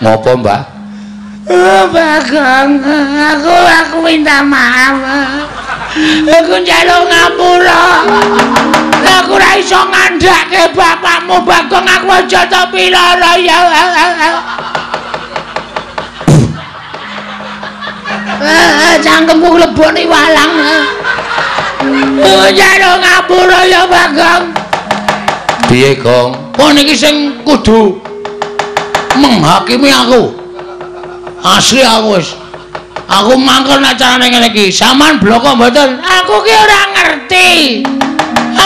Ngopo, Mbah? Bagong, aku minta maaf. Aku njaluk ngapura. Aku ora iso ngandhake bapakmu, Bagong. Aku aja tok pilara ya. Cangkemku leboni walang. Njaluk ngapura ya, Bagong. Piye, Gong? Kok niki sing kudu menghakimi aku. Asli aku wis. Aku mangkel nek carane ngene iki. Saman bloko mboten. Aku ki ora ngerti.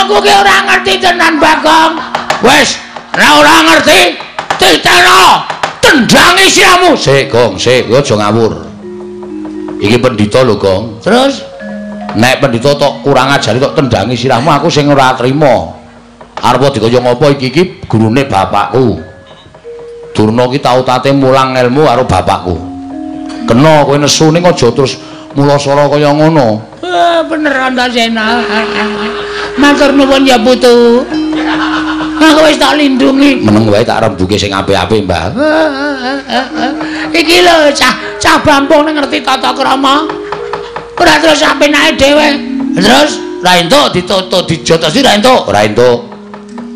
Aku ki ora ngerti tenan, Bagong. Wis, ora ngerti. Titeno. Tendangi siramu. Sik, Gong, sik, aja ngawur. Iki pendhita lho, Gong. Terus nek pendhita tok kurang ajari tok tendangi sirahmu aku sing ora trima. Arep dikaya ngapa iki gurune bapakku. Durna ki tau tate mulang ilmu karo bapakku. Kena kowe nesu ning aja terus mulasara kaya ngono. Bener Antasena. Matur nuwun ya Putu. Aku wis tak lindungi. Meneng wae tak rembuke sing apik-apik, Mbah. Iki lho cah Bampung ngerti tata krama. Ora terus apenake dhewe. Terus ra entuk ditutuk dijotosi ra entuk. Ora entuk.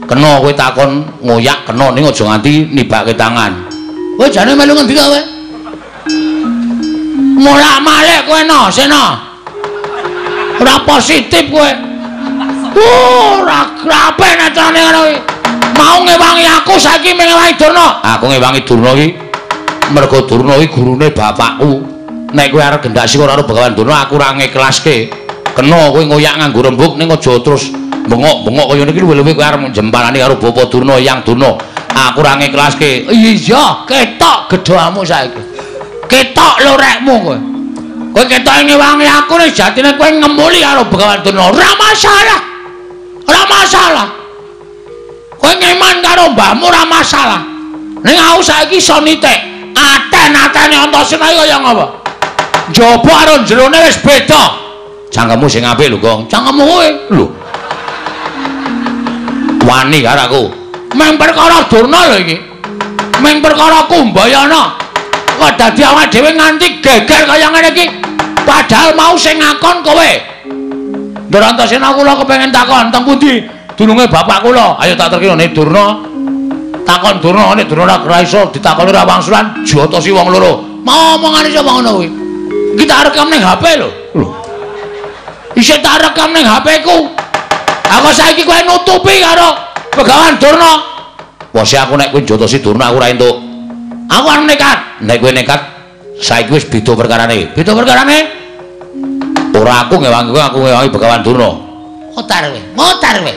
Kena kowe takon ngoyak kena ning aja nganti nibake tangan. Kowe jane melu ngendi kowe? Mulak-malik kowe no, Sena. Ora positif kowe. Ora grape nek carane ngono kuwi. Mau ngewangi aku saiki ngewangi Durna. Aku ngewangi Durna iki mergo Durna iki gurune bapakku. Nek kowe arep gendhasi karo Begawan Durna aku ora ngeklaske. Kena kowe ngoyak nganggo rembug ning aja terus bengok-bengok kaya niki luwih-luwih kowe arep jemparani karo Bapak Durna Yang Durna. Aku ora ngeklaske. Iya, ketok gedhamu saiki. Ketok lorekmu kowe. Kowe ketok ngewangi aku nek jatine kowe ngemuli karo Begawan Durna. Ora masalah. Ora masalah. Kowe ngeman karo mbahmu ora masalah. Ning aku saiki iso nitik. Aten-atene Antasena kaya ngapa? Njaba karo jerone wis beda. Cangkemmu sing apik lho, Gong. Cangkemmu kowe. Lho. Wani karo aku. Meng perkara Durna lho iki. Meng perkara Kumbayana. Kok dadi awake dhewe nganti geger kaya ngene iki. Padahal mau sing ngakon kowe. Ndara Antasena kula kepengin takon teng pundi dununge bapak kula. Ayo tak terkira nek Durna. Takon Durna nek Durna ora iso ditakoni ora wangsulan jotosi wong loro. Mau omongane sapa ngono kuwi? Iki tak rekam ning HP lho. Lho. Isih tak rekam ning HP-ku. Aku saiki kowe nutupi karo Begawan Durna. Wes aku nek kowe jotosi Durna aku ora entuk. Aku arep nekat. Nek kowe nekat saiki wis beda perkarane. Beda perkarane? Ora aku ngewangi kowe, aku ngewangi Begawan Durna. Motar kowe, motar kowe.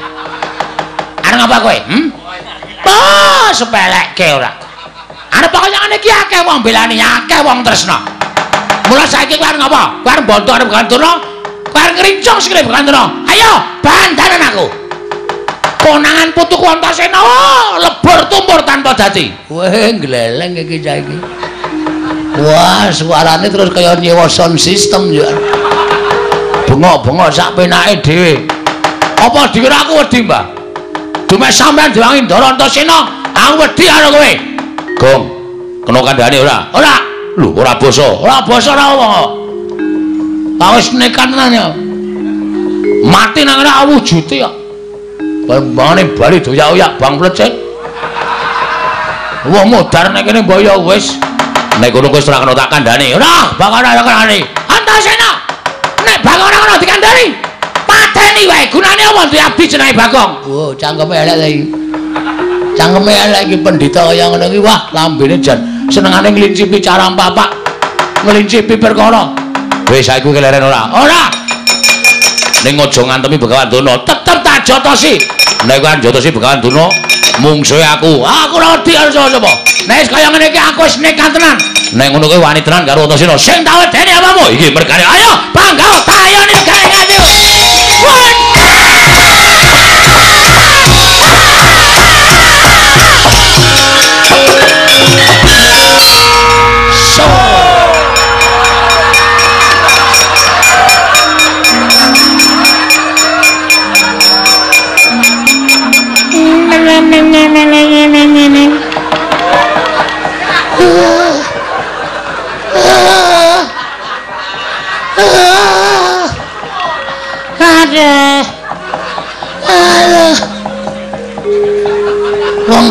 Arep ngapa kowe? Oh, sepelekke ora. Arep kaya ngene iki akeh wong belani, akeh wong tresna. Mula saiki kowe arep ngapa? Kowe arep bontok arep Begawan Durna? Kowe arep ngrincong sikile Begawan Durna. Ayo, bandaran aku. Konangan putuku Antasena lebur tumpur tanpa dadi. Weh, gleleng iki saiki. Wah, suarane terus kaya nyewa sound system ya. Bengok-bengok sak penake dhewe. Apa dikira aku wedi, Mbah? Dume sampean diwangi Ndara Antasena, aku wedi karo kowe. Gong, kena kandhane ora? Ora. Lho, ora basa. Ora basa ora apa kok. Wis nekat tenan ya. Mati nang ngene awujute kok. Bangane bali doyak-oyak bang plecet. Wong modar nek kene mbaya wis. Nek ngono wis ora kena tak kandhane. Ora, bakal ora kandhane. Antasena. Nek Bagong ora kena dikandhani, pateni wae. Gunane apa diabdi jenenge Bagong? Oh, cangkeme elek ta iki. Cangkeme elek iki pendhita kaya ngono iki. Wah, lambene jan senengane nglincipi cara papak. Nglincipi perkara. Wis saiki kowe keleren ora? Ora. Ning aja ngantemi Begawan Durna. Tetep tak jotosi. Nek kowe jotosi Begawan Durna, mungsuhe aku. Aku ora wedi karo sapa. Nek kaya ngene iki aku wis nekat tenan. Nek ngono kowe wani tenan karo Antasena. Sing tak wedeni apamu? Iki mergane. Ayo, bangga tayoni gawe ngati.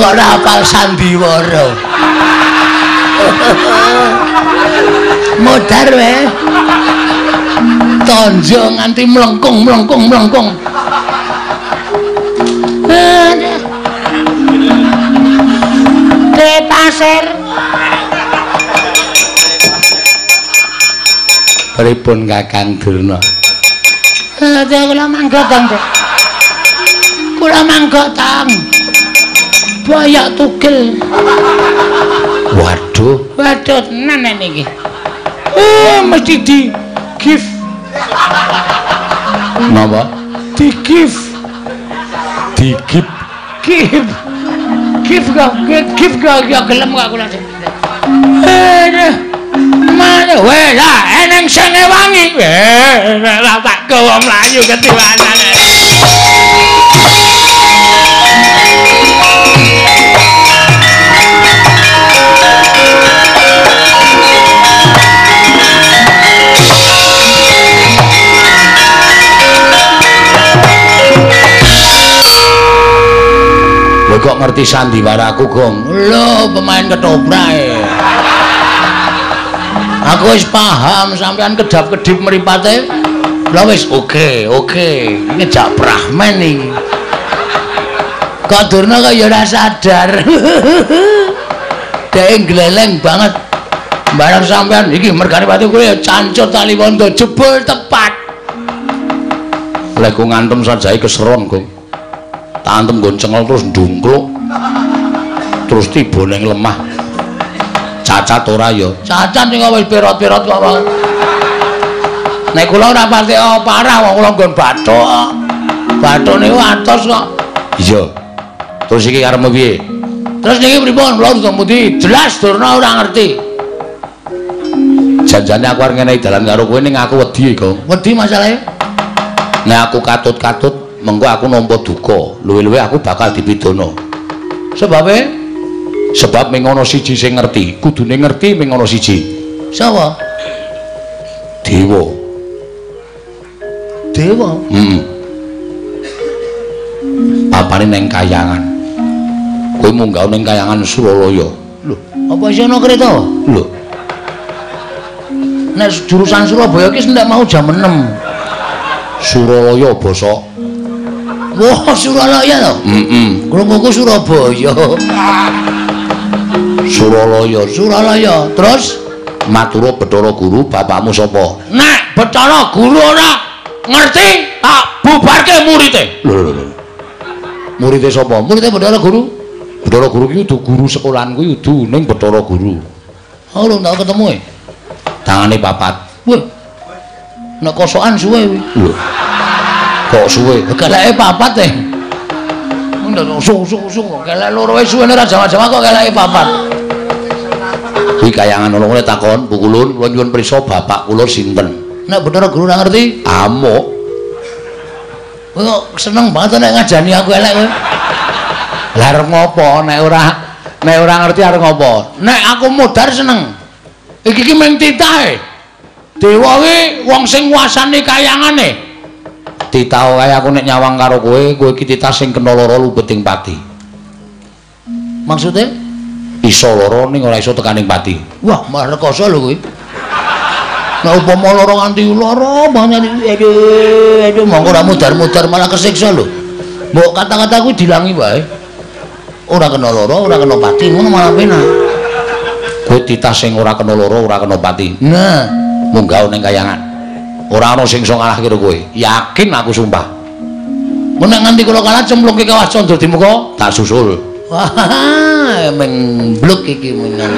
kok ora hafal sandiwara. Modar wae. Tonjo nganti mlengkung. Te pasir. Pripun Kakang Durna? Kula mangga tang, Dek. Kula mangga tang. Boyok tugel. Waduh tenan niki. Mesti di gift. Napa? Di gift. Gift gak gelem gak kula. Mana wae lah eneng sing wangi. Lah tak gawa mlayu ketiwanan. Lho kok ngerti sandiwaraku, Gong? Lho pemain ketoprak. Aku wis paham sampean kedap-kedip mripate. Lah wis oke. Ini jak Brahman iki. Kok Durna kok ya ora sadar. Dek gleleng banget. Barang sampean iki mergane pati kowe ya cancut tali wondo jebul tepat. Lek ku ngantem sajai keseron, Gong. Tak antem nggon cengel terus ndungkluk. Terus tiba ning lemah. Cacat ora ya. Cacat ning wis pirot-pirot kok. Nek kula ora pati parah wong kula nggon bathuk. Bathuk niku atos kok. Iya. Terus iki arep piye? Terus niki pripun? Kula ngendi? Jelas Durna ora ngerti. Janjane aku arep ngenehi dalan karo kowe ning aku wedi, Gong. Wedi masalahe? Nek aku katut-katut mengko aku nampa duka. Luwe-luwe aku bakal dipidana. Sebab ming ana siji sing ngerti, kudune ngerti ming ana siji. Sapa? Dewa. Papane ning Kayangan. Kowe munggah ning Kayangan Suralaya. Lho, apa isih ana kereta? Lho. Nek jurusan Surabaya ki ndak mau jam 6. Suralaya basa. Wah, Suralaya to? Krunguku Surabaya. Suralaya. Terus matur Bathara Guru, bapakmu sapa? Nek Bathara Guru ora ngerti, tak bubarke murite. Lho. Murite sapa? Murite Bathara Guru. Bathara Guru ki udu guru sekolahan kuwi udu ning Bathara Guru. Oh, lho tak ketemu e. Tangane papat. Wah. Nek kosokan suwe kuwi. Lho. Kok suwe? Keleke papat e. Ndak sung kelek loro wis suwene ora jama-jama kok keleke papat. Kuwi Kayangan ana ngene takon, Bu Kulun, kula nyuwun prisa bapak kula sinten? Nek Bathara Guru ora ngerti, amuk. Kowe kok seneng banget nek ngajani aku elek kowe. Lah arep ngopo nek ora ngerti arep ngopo? Nek aku modar seneng. Iki mung titahe. Dewa kuwi wong sing nguasani Kayangane. Titah kaya aku nek nyawang karo kowe iki titah sing kena lara lumbeting pati. Maksudnya? Iso lara ning ora iso tekaning pati. Wah, malah rekoso lho kuwi. Nek upama lara nganti lara banget aduh monggo ora mudar-mudar malah kesiksa lho. Mbok kata-kata kuwi dilangi wae. Ora kena lara, ora kena pati, ngono malah penak. Kowe titah sing ora kena lara, ora kena pati. Nah, munggah ning Kayangan. Ora ana sing iso ngalahke karo kowe. Yakin aku sumpah. Menek nganti kula kalah cemplungke Kawah Candra di muka, tak susul. Wah, meng bluk iki menan.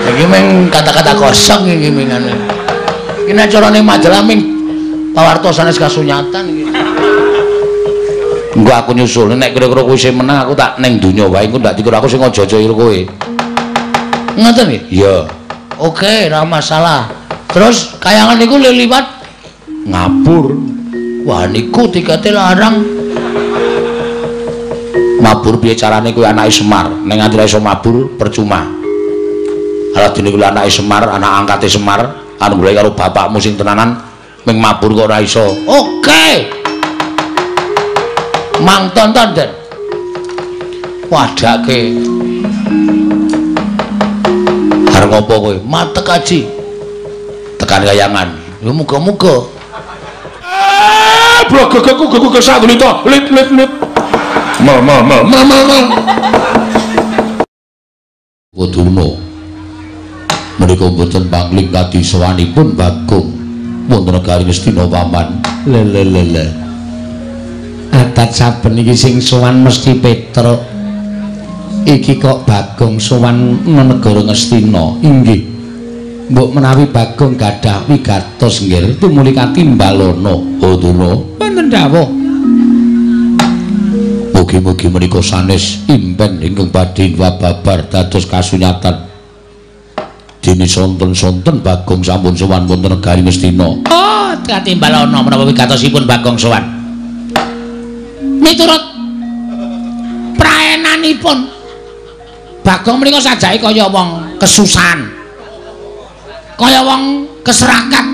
Iki meng kata-kata kosong iki mengane. Iki nek carane majalah ming pawarta sanes kasunyatan iki. Engko aku nyusul nek kira-kira kowe sing menang aku tak ning donya wae engko ndak dikira aku sing aja-aja karo kowe. Ngoten nggih? Iya. Oke, ora masalah. Terus Kayangan niku liwat ngabur. Wah niku tikete larang. Mabur piye carane kowe anake Semar? Ning nganti iso mabur percuma. Ala dene kuwi anake Semar, anak angkate Semar, anu mulai karo bapakmu sing tenanan ming mabur kok ora iso. Oke. Mang tonton Den. Wadake. Arep ngopo kowe? Matek aji. Tekan kayangan. Ya muga-muga. Blogogku kesatune to. Lit. Mal. Waduna. Menika mboten pangling kadi sowanipun Bagong wonten negari Ngastina paman. Lele. Adat saben iki sing sowan mesti Petruk. Iki kok Bagong sowan negara Ngastina. Inggih. Mbok menawi Bagong gadah wigatos nggih tumuli katimbalana. Waduna. Wonten dawuh. Mugi-mugi menika sanes impen ingkang badhe wababar dados kasunyatan. Dene sonten-sonten Bagong sampun sowan wonten negari Ngastina. Oh, katimbalana menapa wigatosipun Bagong sowan. Miturut praenanipun Bagong menika sajake kaya wong kesusahan. Kaya wong keserakat.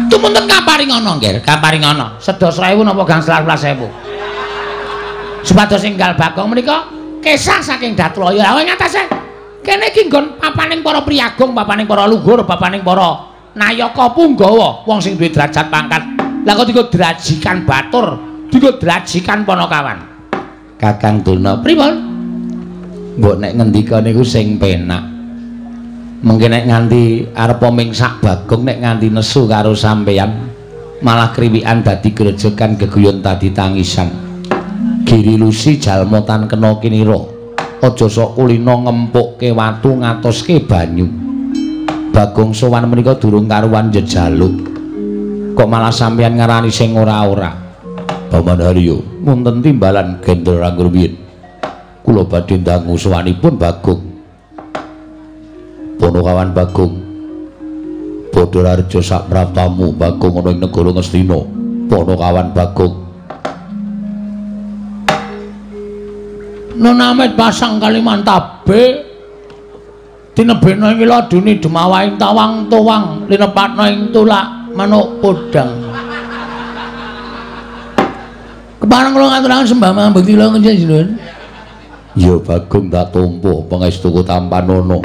Tumunten kaparingana nggih, kaparingana. Sedasa ewu napa gangsal 12.000. Supados enggal Bagong menika kesah saking Datlaya. Awang ngatasé kene iki nggon papaning para priyagung, papaning para luhur, papaning para nayaka punggawa, wong sing duwe derajat pangkat. Lah kok dienggo drajikan batur, dienggo drajikan Panakawan. Kakang Durna, pripun? Mbok nek ngendika niku sing penak. Mengke nek nganti arep mingsak Bagong nek nganti nesu karo sampeyan, malah kriwikan dadi grejekan geguyon tadi tangisan. Giri lusi jalma tan kena kinira. Aja sok kulina ngempukke watu ngatoske banyu. Bagong sowan menika durung karuan jejaluk. Kok malah sampeyan ngarani sing ora-ora. Paman Haryo, wonten timbalan gendel ranggur biyen. Kula badhe ndangu sowanipun Bagong. Panakawan Bagong. Badararja sak praptamu Bagong ana ing negara Ngastina. Panakawan Bagong. Nonamet pasang Kalimantabe tinebena ing ladune demawaing tawang tuwang linepatna ing tulak manuk podang. Kepareng kula ngaturaken sembah mambekti kula njenengan. Ya Bagong tak tampa pangestuku tampanono.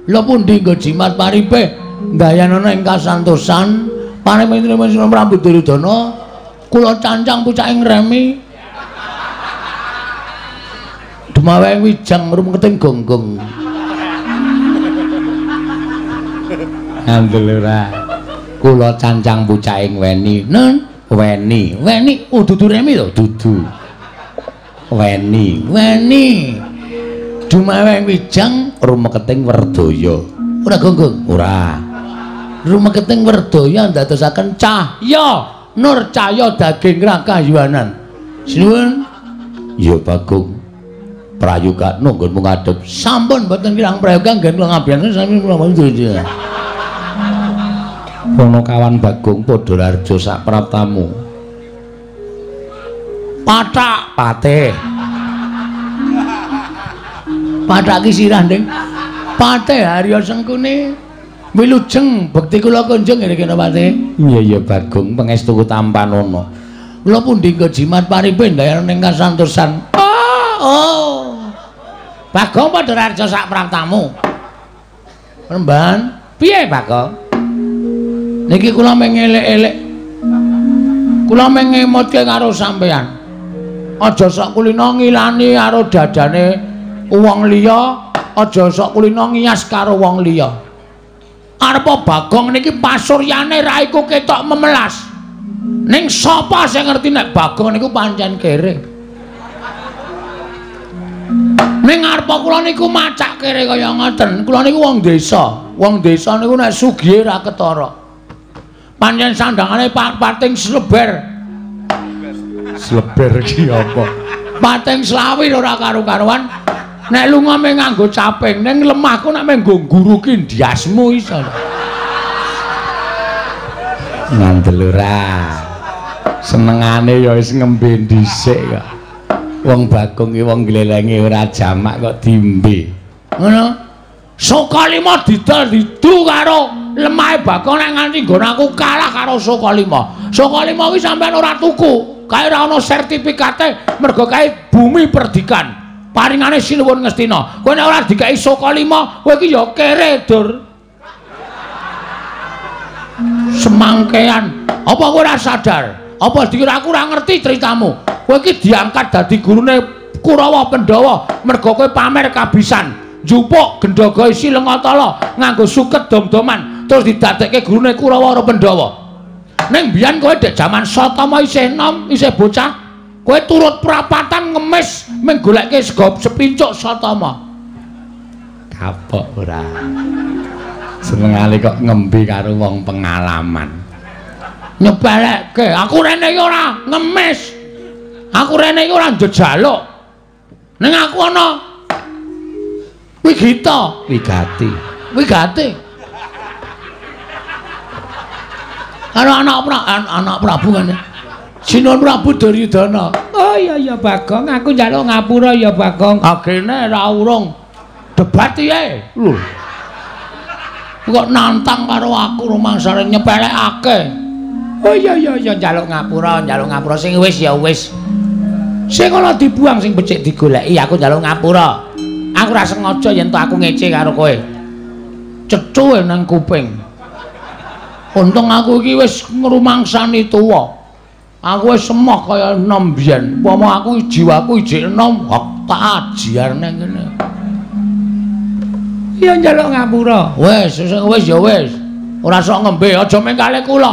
Lha pundi nggo jimat paripe ndayanana ing kasantosan panemene Prabu Duryudana kula cancang pucaking remi. Dumaweng wijang rumketing gonggong. Ngandel ora. Kula cancang pucaking weni. Nun, weni. Oh dudu remi to? Dudu. Weni. Dumaweng wijang rumketing Werdaya. Ora gonggong? Ora. Rumketing Werdaya ndadosaken cahya nur cahya daging rakayuanan. Sinuwun. Ya Bagong. Prayoga nunggon ngadep sampun mboten kirang prayoga nggih kula ngabiyen sami kula mundhut. Panakawan Bagong Padararja sak praptamu. Pathak patih. Pathak ki sirah Nding. Patih Harya Sengkune. Wilujeng bekti kula kunjung ngene kene patih. Iya Bagong pangestuku tampanana. Kula pundi nggo jimat paripe ndayan ning kasantosan. Oh. Bagong Padararja sak praptamu. Remban, piye Bagong? Niki kula mengelek-elek. Kula mengemotke karo sampeyan. Aja sok kulina ngilani karo dadane wong liya, aja sok kulina ngiyas karo wong liya. Arepa Bagong niki pasuryane ra iku ketok memelas. Ning sapa sing ngerti nek Bagong niku pancen kere? Ning arepa kula niku macak kere kaya ngoten. Kula niku wong desa. Wong desa niku nek sugih ra ketara. Pancen sandangane pating sleber. Sleber iki apa? Pating slawi ora karo-karuan. Nek lunga mung nganggo caping, ning lemahku nek mung guruki ndiasmu iso. Ngandel ora. Senengane ya wis ngembe dhisik kok. Wong Bagong iki wong glelenge ora jamak kok dimbe. Ngono. Sokalima didol didu karo lemahe Bagong nek nganti nggon aku kalah karo Sokalima. Sokalima kuwi sampean ora tuku. kae ora ana sertifikate mergo kae bumi perdikan. Paringane Sinuwun Ngastina. Kowe nek ora dikai Saka 5, kowe iki ya kere, Dur. Semangkean. Apa kowe ora sadar? Apa dikira aku ora ngerti ceritamu? Kowe iki diangkat dadi gurune Kurawa Pandhawa mergo kowe pamer kabisan. Njupuk Gendhaga isi Lengatala nganggo suket dom-doman terus didadekke gurune Kurawa Pandhawa. Ning biyen kowe dek jaman Satama isih enom, isih bocah. Kowe turut prapatan ngemis ming goleke sego sepincuk Satama. Kapok ora. Senengane kok ngembi karo wong pengalaman. Nyepelekke, aku rene iki ora ngemis. Aku rene iki ora njejaluk. Ning aku ana wigati. Karo anak Prabu kan. Sinuwun Prabu Duryudana. Oh iya Bagong, aku njaluk ngapura ya Bagong. Agene ra urung debat piye? Lho. Kok nantang karo aku rumangsane nyepelekake. Oh iya njaluk ngapura sing wis ya wis. Sing ana dibuang sing becik digoleki aku njaluk ngapura. Aku ora sengaja yen to aku ngece karo kowe. Cethu nang kuping. Untung aku iki wis ngrumangsani tuwa. Aku wis semoh kaya enom biyen. Upama aku jiwaku ijik enom, tak ajiar nang kene. Ya njaluk ngapura. Wis ya wis. Ora sok ngembe, aja mengkale kula.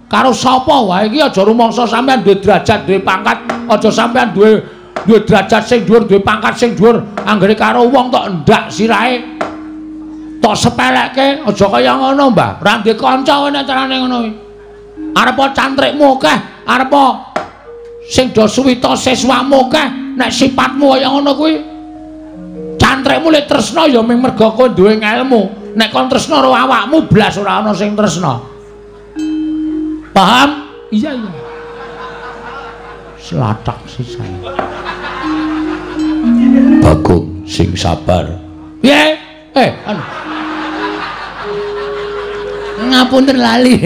Karo sapa wae iki aja rumangsa sampean duwe derajat, duwe pangkat, aja sampean duwe derajat sing dhuwur, duwe pangkat sing dhuwur, anggere karo wong tok ndak sirahe. Tok sepelekke, aja kaya ngono, Mbah. Ora ndek kanca nek carane ngono kuwi. Arep cantrikmu akeh, arep sing do suwita siswamu akeh, nek sifatmu kaya ngono kuwi. Cantrikmu lek tresna ya mung mergo kowe duwe ilmu. Nek kon tresna karo awakmu blas ora ana sing tresna. Paham? Iya. Slatak sisan. Bagong sing sabar. Piye? Anu. Ngapunten lali.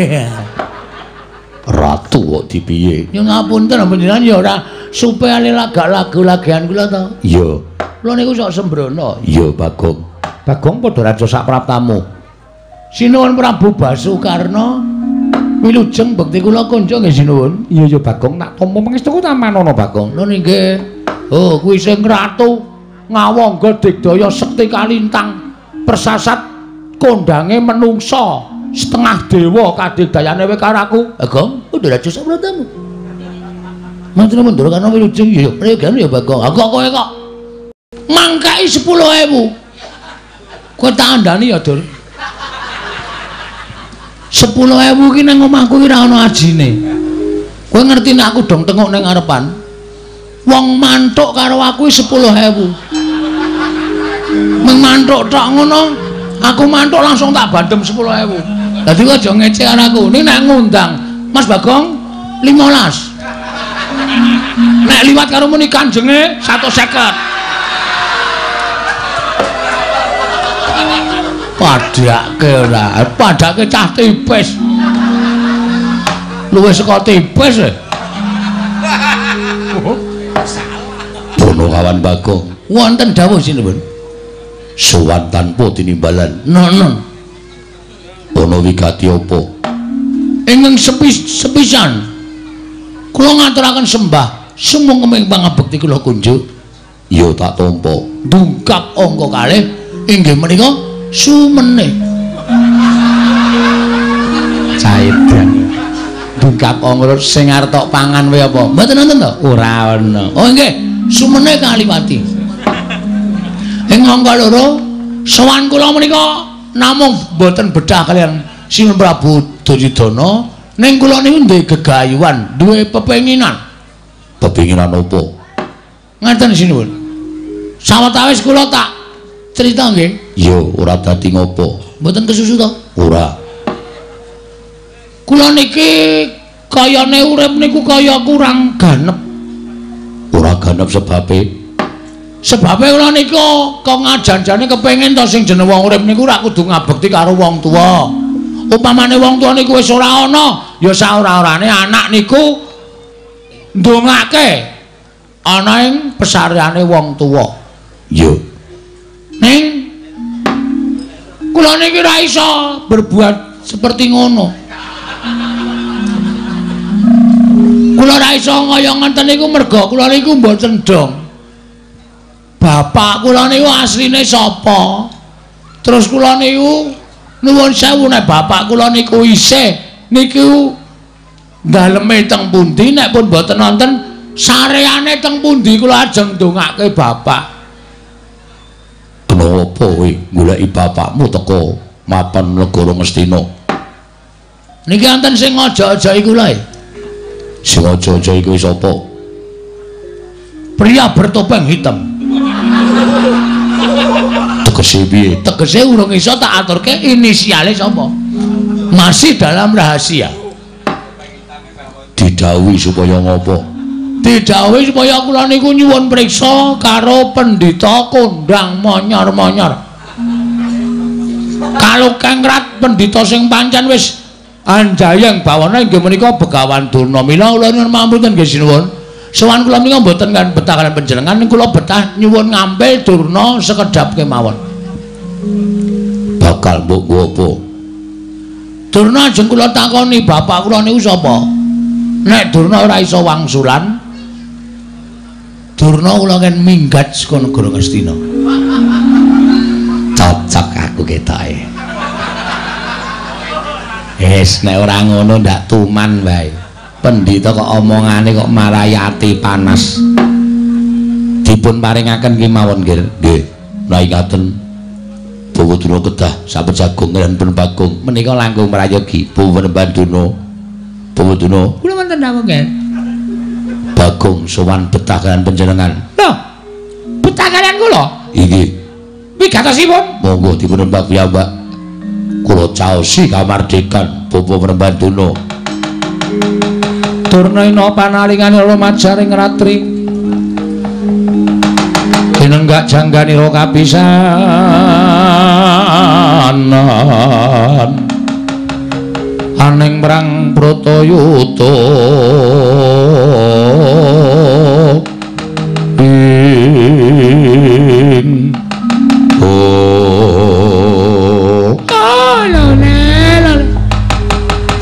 Ratu kok dipiye? Ya ngapunten panjenengan ya ora supe ale lagu-lagian kula to. Iya. Kula niku sok sembrono. Iya, Bagong. Bagong padha raja sak praptamu. Sinuwun Prabu Basukarna wilujeng bekti kula kunjuk nggih sinuwun. Iya ya Bagong, tak tampa pangestuku tamanono Bagong. Lho nggih. Oh, kuwi sing ratu ngawangga digdaya sekti kalintang persasat kondange menungsa. Setengah dewa kadigdayane wae karo aku. Bagong, udah raja sak pratamu. Manten mundur karena wilujeng ya pregan ya Bagong. Aku kowe kok mangkai 10.000. Kowe tak andani ya, Dur. 10.000 ki nang omahku ki ora ana ajine. Kowe ngerti nek aku dong tengok ning ngarepan. Wong mantuk karo aku 10.000. Meng mantuk tok ngono, aku mantuk langsung tak bandem 10.000. Dadi kok aja ngece karo aku. Ning nek ngundang Mas Bagong 15. Nek liwat karo muni kanjenge 150. Padake ora, padake cah tipis. Luwih saka tipis. Bono kawan Bagong. Wonten dawuh sinuwun. Sowan tanpa tinimbalan. Non. Bono wigati apa? Ingkang sepisan. Kula ngaturaken sembah sumung kemeng pangabekti kula kunjuk. Ya tak tampa. Dungkap angka kalih inggih menika sumene. Caidan. Dungkap angka sing arep tok pangan wae apa? Mboten wonten to? Ora ana. Oh nggih, sumene kaliwati. Ing angka loro sowan kula menika namung mboten bedah kalian Sinuwun Prabu Duryudana ning kula niku duwe gegayuhan, duwe pepenginan. Pepenginan apa? Ngaten sinuwun. Sawetawis kula tak crita nggih. Ya, ora dadi ngopo. Mboten kesusu to? Ora. Kula niki kayane urip niku kaya kurang ganep. Ora ganep sebabe? Sebabe kula niku kok ngajan-jane kepengin to sing jeneng wong urip niku ora kudu ngabekti karo wong tuwa. Upamane wong tuwa niku wis ora ana, ya saora-orane anak niku ndongake ana ing pesareane wong tuwa. Yo. Ning kula niki ora iso berbuat seperti ngono. Kula ora iso kaya ngoten niku merga kula niku mboten dong. Bapak kula niku asline sapa? Terus kula niku nuwun sewu nek bapak kula niku isih niku daleme teng pundi nek pun mboten wonten sareane teng pundi kula ajeng ndongake bapak. Kenapa kowe goleki bapakmu teko mapan negara Ngastina? Niki wonten sing aja-aja iku lho. Sing aja-aja iku sapa? Pria bertopeng hitam. Tegese piye? Tegese urung iso tak aturke inisiale sapa. Masih dalam rahasia. Didhawuhi supaya ngopo? Didhawuhi supaya kula niku nyuwun priksa karo Pendhita Kondang Monyor-monyor. Kalau kengrat pendhita sing pancen wis anjayeng bawana inggih menika Begawan Durna. Mila kula nyuwun mampun nggih sinuwun. Sowan kula menika mboten kan betah kaliyan panjenengan ning kula betah nyuwun ngambil Durna sekedhap kemawon. Bakal mbok apa? Durna ajeng kula takoni bapak kula niku sapa? Nek Durna ora iso wangsulan, Durna kula kan minggat saka negara Ngastina. Cocok aku ketoke. Nek ora ngono ndak tuman wae. Pendhita kok omongane kok marayati panas. Dipun paringaken kemawon nggih. Nggih. Nah ingaten Bawadura kedah sapejagung lan Penebagung menika langkung merayogi Penebagung. Bawadura kula wonten dawuh nggih. Bagong sowan betah kaliyan panjenengan. Lho. Betah kaliyan kula? Inggih. Wigatosipun? Monggo dipun rembak piyambak. Kula caosi kamardikan Bapak Prembanduna. Durna panalingane lumajaring ratri. Kinenggak jangganira kapisanan. Aning mrang Bratayuda.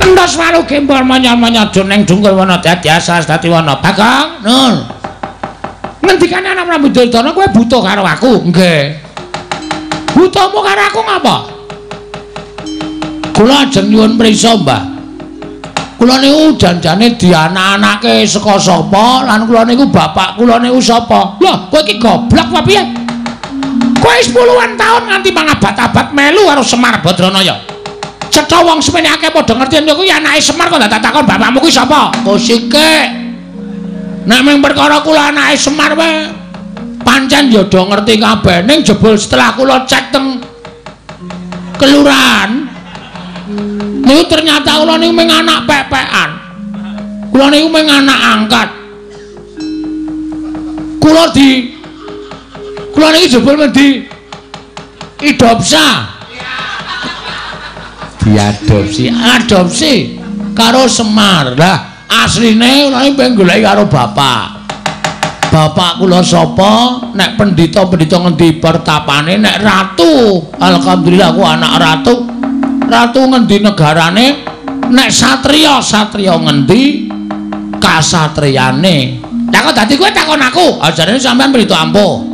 Endos walu gembol manyar-manyar joneng dungkul wana dadi asas dadi wana. Bagong, nun. Ngendikane ana Prabu Duryudana kowe butuh karo aku? Nggih. Butuhmu karo aku ngapa? Kula ajeng nyuwun prisa, Mbah. Kula niku janjane dianak-anake saka sapa lan kula niku bapak kula niku sapa? Lho, kowe iki goblok apa piye? Kowe 10-an taun nganti mangabad-abad melu karo Semar Badranaya. Cetha wong semene akeh padha ngerti yen kuwi anake Semar kok ndak takon bapakmu kuwi sapa? Kosike. Nek mung perkara kula anake Semar wae pancen ya do ngerti kabeh ning jebul setelah kula cek teng kelurahan niku ternyata kula niku mung anak pepekan. Kula niku mung anak angkat. Kula niki jebul di adopsi karo Semar. Lah asline kula niki pengen goleki karo bapak. Bapak kula sapa? Nek pendhita-pendhita ngendi pertapane, nek ratu. Alhamdulillah aku anak ratu. Ratu ngendi negarane? Nek satriya, satriya ngendi kasatriyane. Lah kok dadi kowe takon aku? Ajarane sampean pendhita ampuh.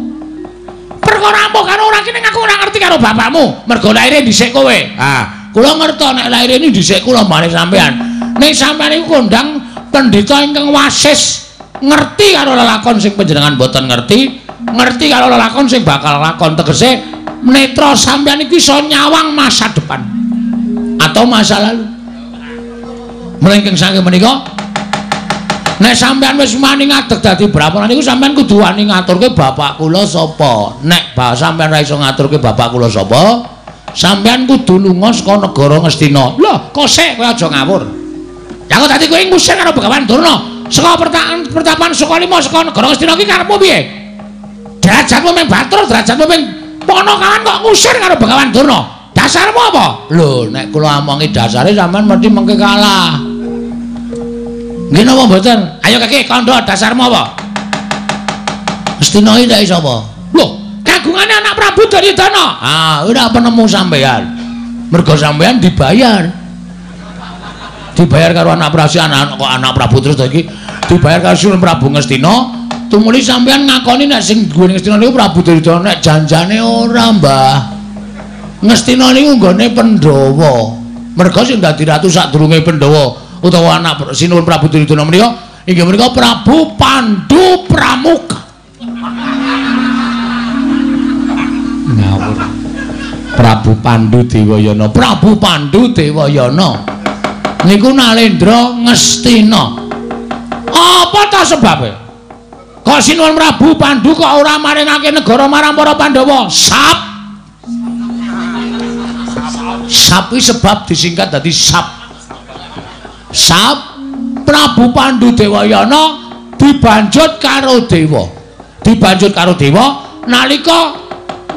Perkara ampuh karo ora kene aku ora ngerti karo bapakmu. Mergo laire dhisik kowe. Ah, kula ngerti nek laire ini dhisik kula marang sampean. Nek sampean iku kondang pendhita ingkang wasis ngerti karo lelakon sing panjenengan boten ngerti karo lelakon sing bakal lakon tegese netra sampeyan iki iso nyawang masa depan atau masa lalu. Mlengking saking menika nek sampeyan wis wani ngadeg dadi brahmana niku sampeyan kudu wani ngaturke bapak kula sapa. Nek sampeyan ora iso ngaturke bapak kula sapa, sampeyan kudu lunga saka negara Ngastina. Lho, kosek kowe aja ngawur. Lah kok dadi kowe ngusir karo Begawan Durna? Saka pertapan Sukalima saka negara Ngastina iki karepmu piye? Derajatmu mung batur, derajatmu mung ponokawan kok ngusir karo Begawan Durna. Dasarmu apa? Lho, nek kula omongi dasare sampean mesti mengke kalah. Nggih napa mboten? Ayo Kakek kandha dasarmu apa? Astina iki ndak sapa? Lho, kagungane anak Prabu Duryudana. Ah, ora penemu sampean. Mergo sampean dibayar. Dibayar karo anak Prabu anak Prabu terus iki dibayar karo Sunan Prabu Ngastina. Tumuli sampean ngakoni nek sing duwe Ngastina niku Prabu Duryudana nek janjane ora, Mbah. Ngastina niku nggone Pandhawa. Mergo sing dadi ratu sadurunge Pandhawa utawa anak Sinuwun Prabu Duryudana menika inggih menika Prabu Pandhu Pramuka. Ngawur. Prabu Pandhu Dewayana, Prabu Pandhu Dewayana. Niku Nalendra Ngastina. Apa ta sebabe? Kok Sinuwun Prabu Pandhu kok ora maringake negara marang para Pandhawa? Sap iki sebab disingkat dadi Sap. Sap Prabu Pandhu Dewayana dibanjut karo dewa. Dibanjut karo dewa nalika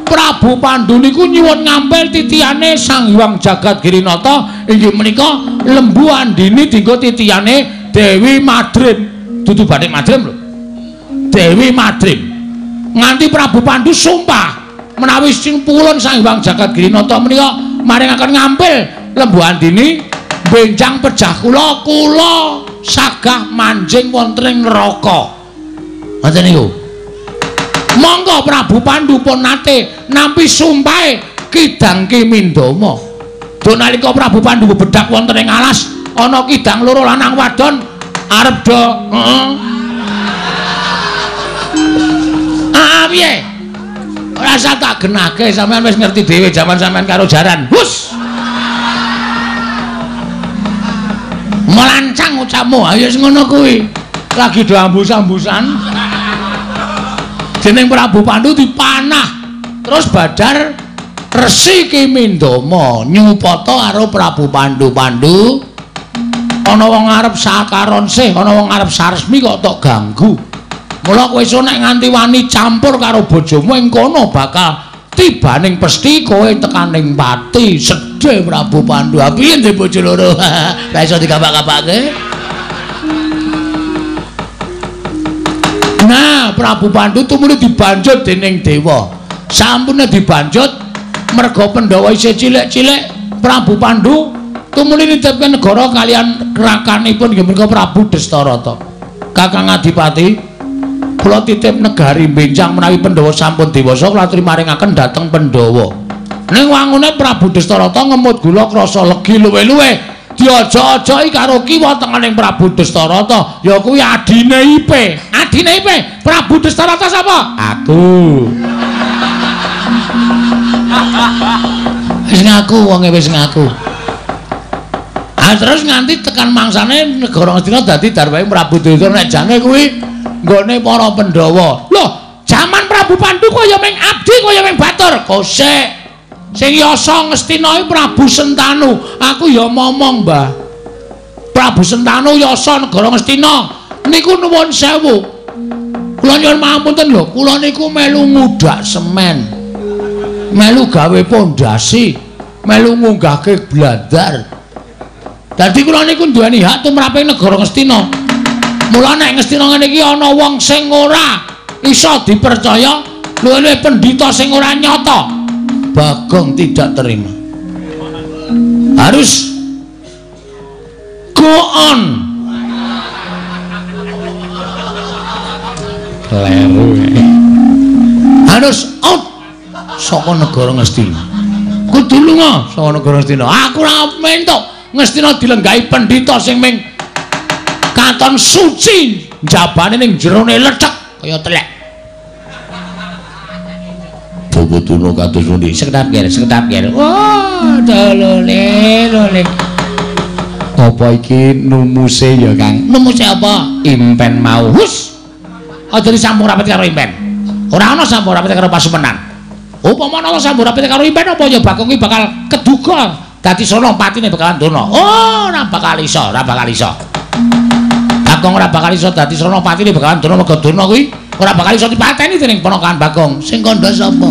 Prabu Pandhu niku nyuwun ngampil titiyane Sang Hyang Jagat Girinata inggih menika Lembu Andini dinggo titiyane Dewi Madrim. Dudu Bathik Madrim lho. Dewi Madrim. Nganti Prabu Pandhu sumpah menawi simpulun Sang Hyang Jagat Girinata menika maringaken ngampil Lembu Andini benjang pejah kula sagah manjing wonten ing neraka. Ngoten niku. Monggo Prabu Pandhu pun nate nampi sumpahe Kidang Kimindama. Do nalika Prabu Pandhu bedak wonten ing alas ana kidang loro lanang wadon arep do piye? Ora usah tak genake, sampean wis ngerti dhewe jaman sampean karo jaran. Hus. Melancang ucapmu, ayo wis ngono kuwi. Lagi do ambus-ambusan. Jeneng Prabu Pandhu dipanah. Terus Badar Resi Kimindama nyupata karo Prabu Pandhu. Pandhu ana wong arep sakaron sih, ana wong arep saresmi kok tok ganggu. Mula kowe iso nek nganti wani campur karo bojomu ing kono bakal tibaning pesthi kowe tekaning pati. Sedhe Prabu Pandhu. Piye ndek bojo loro? Lah iso digapak-gapake. Nah, Prabu Pandhu tumuli dibanjut dening dewa. Sampune dibanjut merga Pandhawa isih cilik-cilik, Prabu Pandhu tumuli nitipke negara kalian rakanipun nggih menika Prabu Destarata. Kakang Adipati, kula titip negari benjang menawi Pandhawa sampun dewasa kula aturi maringaken dhateng Pandhawa. Ning wangune Prabu Destarata ngemut gula krasa legi luwe-luwe diojo-ojoki karo kiwa tengening Prabu Destarata, ya kuwi adine Ipe. Adine Ipe, Prabu Destarata sapa? Aku. Wis ngaku wonge wis ngaku. Ah terus nganti tekan mangsane negara Ngastina dadi darwahe Prabu Duryudana nek jane kuwi nggone para Pandhawa. Loh, jaman Prabu Pandhu kaya ming abdi kaya ming batur. Kosek. Sing yasa Ngastina iki Prabu Sentanu. Aku ya momong, Mbah. Prabu Sentanu yasa negara Ngastina. Niku nuwun sewu. Kula nyuwun pangapunten lho, kula niku melu ngudak semen. Melu gawe pondasi, melu ngunggahke blandar. Dadi kula niku duweni hak tumraping negara Ngastina. Mula nek Ngastina ngene iki ana wong sing ora iso dipercaya, luwih pendhita sing ora nyata, Bagong tidak terima. Harus go on. Kleru. Harus out saka negara Ngastina. Kudu lunga saka negara Ngastina. Aku ora mentok Ngastina dilenggahi pendhita sing ming katon suci, jabane ning jerone lecek kaya telek. Bobotuna kados pundi? Sekedap ger. Oh, dolole. Apa iki numuse ya, Kang? Numuse apa? Impen mau. Hus. Aja disampung rapet karo impen. Ora ana sampung rapet karo Pasumenan. Upama ana sampung rapet karo impen apa ya Bagong iki bakal keduga dadi Sonopatine bakalan dono. Oh, ora bakal iso. Bagong ora bakal iso dadi Sonopatine bakalan dono mergo dono kuwi ora bakal iso dipateni dening ponakan Bagong. Sing kandha sapa?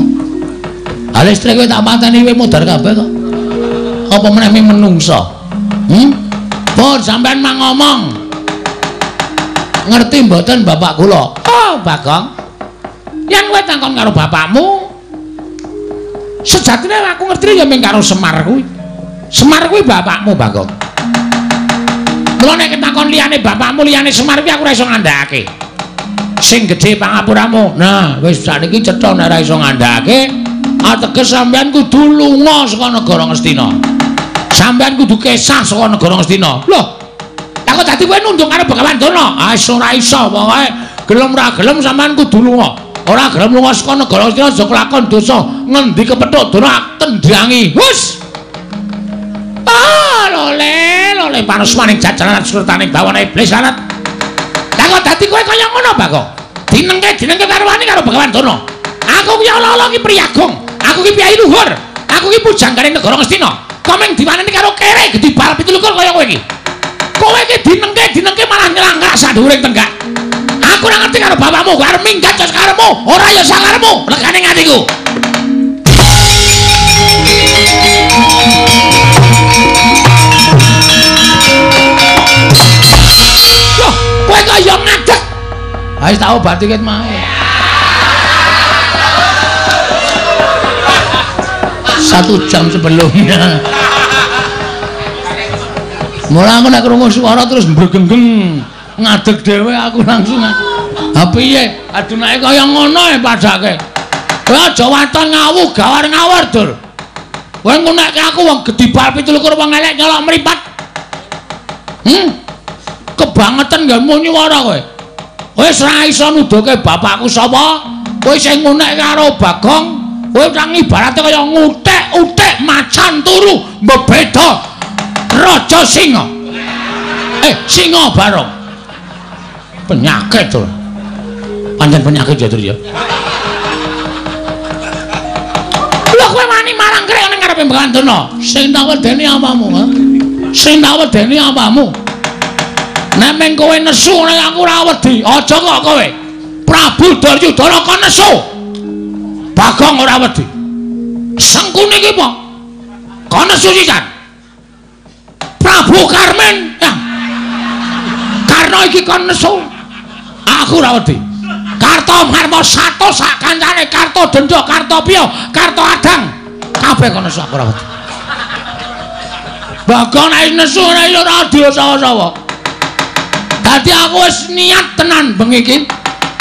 Ha listrik kowe tak pateni kowe modar kabeh kok. Apa meneh menungso? Pun sampean mang ngomong. Ngerti mboten bapak kula? Oh, Bagong. Yen kowe takon karo bapakmu, sejatine aku ngerti ya mung karo Semar kuwi. Semar kuwi bapakmu, Bagong. Mula nek ketakon liyane bapakmu liyane Semar kuwi aku ora iso ngandhakake. Sing gedhe pangapuramu. Nah, wis sakniki cetha nek ora iso ngandhakake, ateges sampean kudu lunga saka negara Ngastina. Sampean kudu kesah saka negara Ngastina. Lho, kok dadi kowe nunduk karo Begawan Durna? Ah, ora iso pokoke gelem ra gelem sampean kudu lunga. Ora gelem lunga saka negara Ngastina aja kelakon dosa. Ngendi kepethuk Durna tendhangi. Wus. Ah, lole panusmaning jajaran surtaning bawana iblis sanat. Lah kok dadi kowe kaya ngono, Bagong? Dinengke karo wani karo Begawan Durna. Aku ki ala-ala ki priyagung. Aku ki piyai luhur. Aku ki pujanggane negara Ngastina. Kok mung diwaneni karo kere gedhi bal 17 kaya kowe iki. Kowe iki dinengke malah nyelangkak sadhuwuring tenggak. Aku ora ngerti karo bapakmu, karo minggat jos karemu, ora ya sakaremu, legane ngatiku. Loh, kowe kaya ngadeg. Ha wis tak obati ket mae. Satu jam sebelumnya. Mula aku nek krungu swara terus mbregenggeng ngadeg dhewe aku langsung. Ha piye? Adunake kaya ngono e padake. Kowe aja waton ngawu gawar-ngawur, Dur. Kowe ngunekke aku wong gedhi bal 17 wong elek nyolok mripat. Kebangetan nggamu nyuwara kowe. Wis ora iso nuduhke bapakku sapa? Kowe sing ngunekke karo Bagong, kowe nang ibarate kaya ngutek-utek macan turu mbeda. Raja Singa. Singa barong. Penyakit to. Pancen penyakit ya, Dur ya. Lho kowe wani marang krek ning ngarepe Begawan Durna. Sing tak wedeni apamu, ha? Sing tak wedeni apamu? Nek meng kowe nesu nek aku ora wedi, aja kok kowe. Prabu Duryudana kon nesu. Bagong ora wedi. Sengkune iki apa? Kon nesu sisan. Prabu Karmen, ya. Karna iki kon nesu. Aku ora wedi. Karta Marma Sato sak kancane, Karta Dendha, Karta Piya, Karta Adang. Kabeh kon nesu aku ora wedi. Bagong nek nesu ora ora diusaha-usaha. Dadi aku wis niat tenan bengi iki.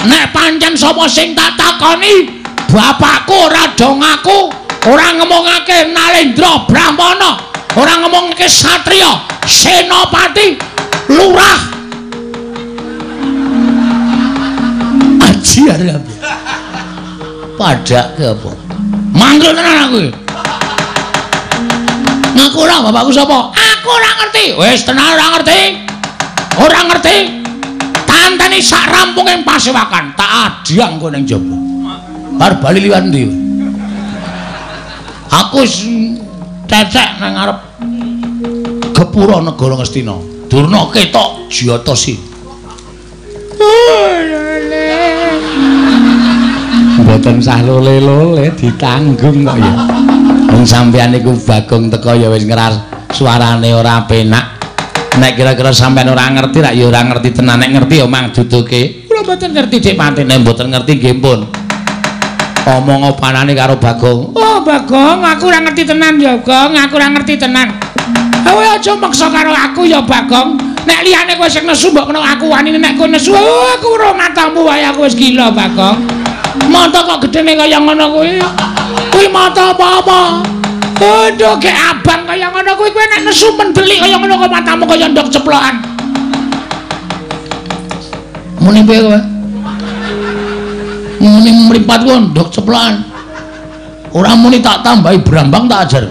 Nek pancen sapa sing tak takoni, bapakku ora do ngaku, ora ngomongake Nalendra Brahmana. Orang ngomong ke Satria, Senopati, Lurah. Aji ada apa? Padak ke apa? Manggil tenan aku. Ngaku lah bapakku sapa? Aku ora ngerti. Wis tenan ora ngerti. Ora ngerti. Tanteni sak rampunging pasewakan, tak adiang kowe ning jaba. Bar bali liwat ndi? Aku cecek nang ngarep gepura negara Ngastina. Durna ketok Jyatasi. Mboten sah lole-lole ditanggung kok ya. Wong sampeyan iku Bagong teko ya wis ngeras suarane ora penak. Nek kira-kira sampeyan ora ngerti rak ya ora ngerti tenan. Nek ngerti ya mang duduke. Kula mboten ngerti Dik Patine, mboten ngerti nggih pun. Omong opanane karo Bagong. Oh, Bagong, aku ora ngerti tenan ya, Gong. Aku ora ngerti tenan. Kowe aja maksa karo aku ya, Bagong. Nek liyane kowe sing nesu mbok kena aku wani nek kowe nesu, aku ora matamu wae aku wis gila, Bagong. Mata kok gedene kaya ngono kuwi. Kuwi mata apa-apa? Aduh, gek abang kaya ngono kuwi kowe nek nesu mendelik kaya ngono kok matamu kaya ndok ceplokan. Muni piye kowe? Muni mripat ku ndok ceplokan. Ora muni tak tambahi brambang tak ajar.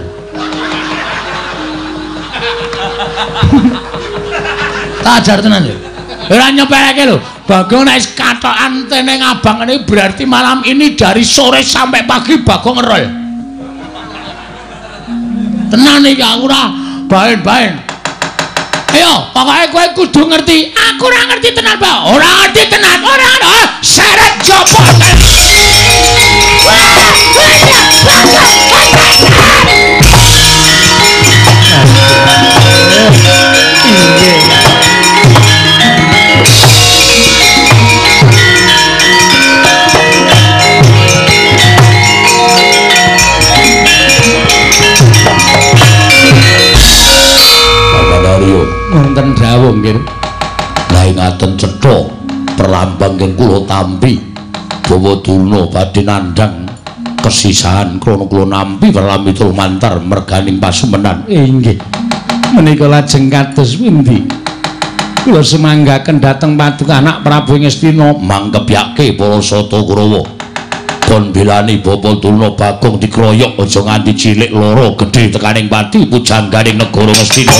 Tak ajar tenan ya. Ora nyepeleke lho. Bagong nek katokan teneng abang ini berarti malam ini dari sore sampai pagi Bagong ngerol. Tenan iki aku ora baen-baen. Ayo, pokoke kowe kudu ngerti. Aku ora ngerti tenan, Pak. Ora ngerti tenan. Ora ana. Seret jopo. nampi bawa Durna badhe nandhang kesisahan krana kula nampi Paramita lumantar merganing pasumenan. Inggih. Menika lajeng kados pundi? Kula semanggaken dhateng Paduka Anak Prabu Ngastina mangkebyake para Sata Kurawa. Kon belani Bapa Durna Bagong dikroyok aja nganti cilik lara gedhe tekaning pati pujangganing negara Ngastina.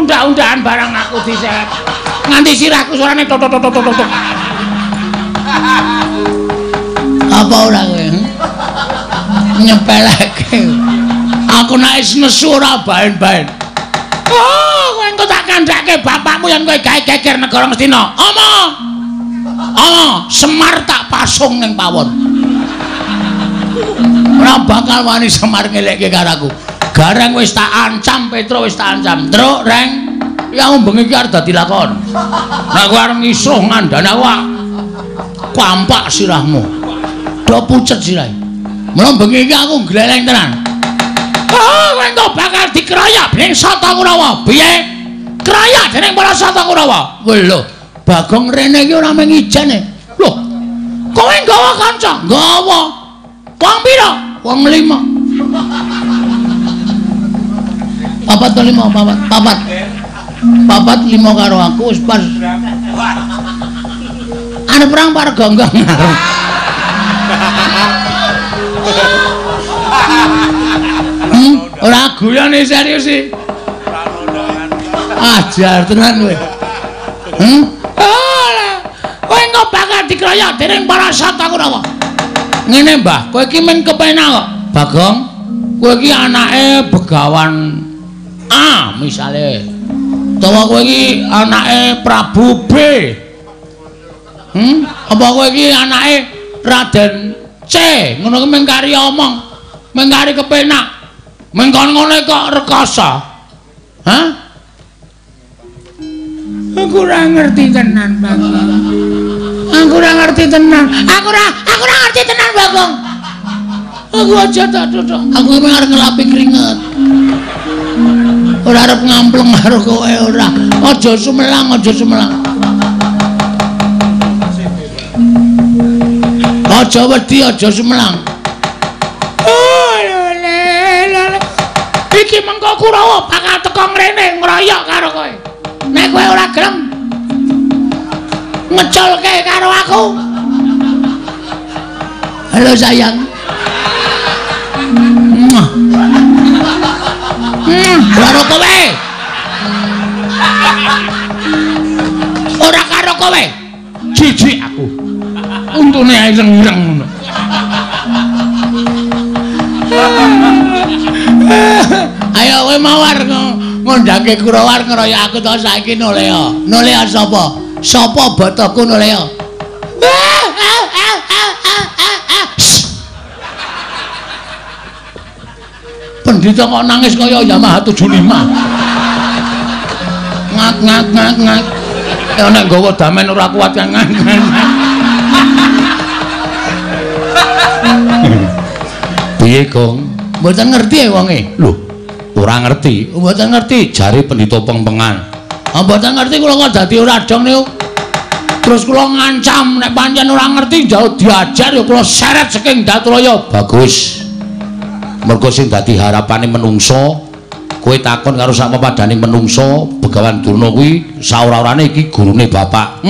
Undang-undangan barang aku diseret nganti sirahku suarane tok tok tok tok tok. Apa ora kowe? Nyepeleke. Aku nek wis nesu ora baen-baen. Oh, kowe engko tak kandhake bapakmu yang kowe gawe geger negara Ngastina. Omong. Semar tak pasung ning pawon. Ora bakal wani Semar ngelekke karo aku. Gareng wis tak ancam, Petro wis tak ancam. Truk, Reng. Ya bengi iki arep dadi lakon. Nek kowe arep ngisuh ngandhane awak. Kampak sirahmu. Do pucet sirahe. Mula bengi iki aku gleleng tenan. Oh, kowe engko bakal dikeroyok dening Sata Kurawa. Piye? Keroyok dening para Sata Kurawa. Lho, Bagong rene iki ora mung ijene. Lho. Kowe nggawa kanca? Nggawa. Wong pira? Wong 5. Papat 5 karo aku wis pas. Arep perang par gonggong. Ora guyone serius iki. Ajar tenan kowe. Kowe engko bakal dikeroyok dening para Sata Kurawa. Ngene, Mbah, kowe iki men kepenak kok. Bagong, kowe iki anake Begawan A misale. Utawa kowe iki anake Prabu B. Apa kowe iki anake Raden C. Ngono ki mengkari omong, mengkari kepenak. Mengkon ngene kok rekoso. Hah? Aku ora ngerti tenan, Bagong. Aku ora ngerti tenan. Aku ora ngerti tenan, Bagong. Aku aja tak duduk. Aku memang arep ngelapi keringet. Ora arep ngampleng karo kowe ora. Aja sumelang, aja sumelang. Aja wedi, aja sumelang. Iki mengko Kurawa bakal teko ngrene ngroyok karo kowe. Nek kowe ora gelem ngeculke karo aku. Halo sayang. Karo kowe. Ora karo kowe. Jijik aku. Untune ae ireng-ireng ngono. Ayo kowe mawar ngundangke Kurawa ngeroyok aku to saiki Nolea. Nolea sapa? Sapa botoku Nolea? Pendhita kok nangis kaya Yamaha 75. Ngak. Ya nek nggawa damen ora kuat kan. Piye, Gong? Mboten ngerti wonge. Lho, ora ngerti. Mboten ngerti jare pendhita pengpengan. Mboten ngerti kula kok dadi ora dong niku. Terus kula ngancam nek pancen ora ngerti jauh diajar ya kula seret saking Datraya. Bagus. Mergo sing dadi harapane menungso, kowe takon karo sak pepadane menungso, Begawan Durna kuwi saora-orane iki gurune bapak.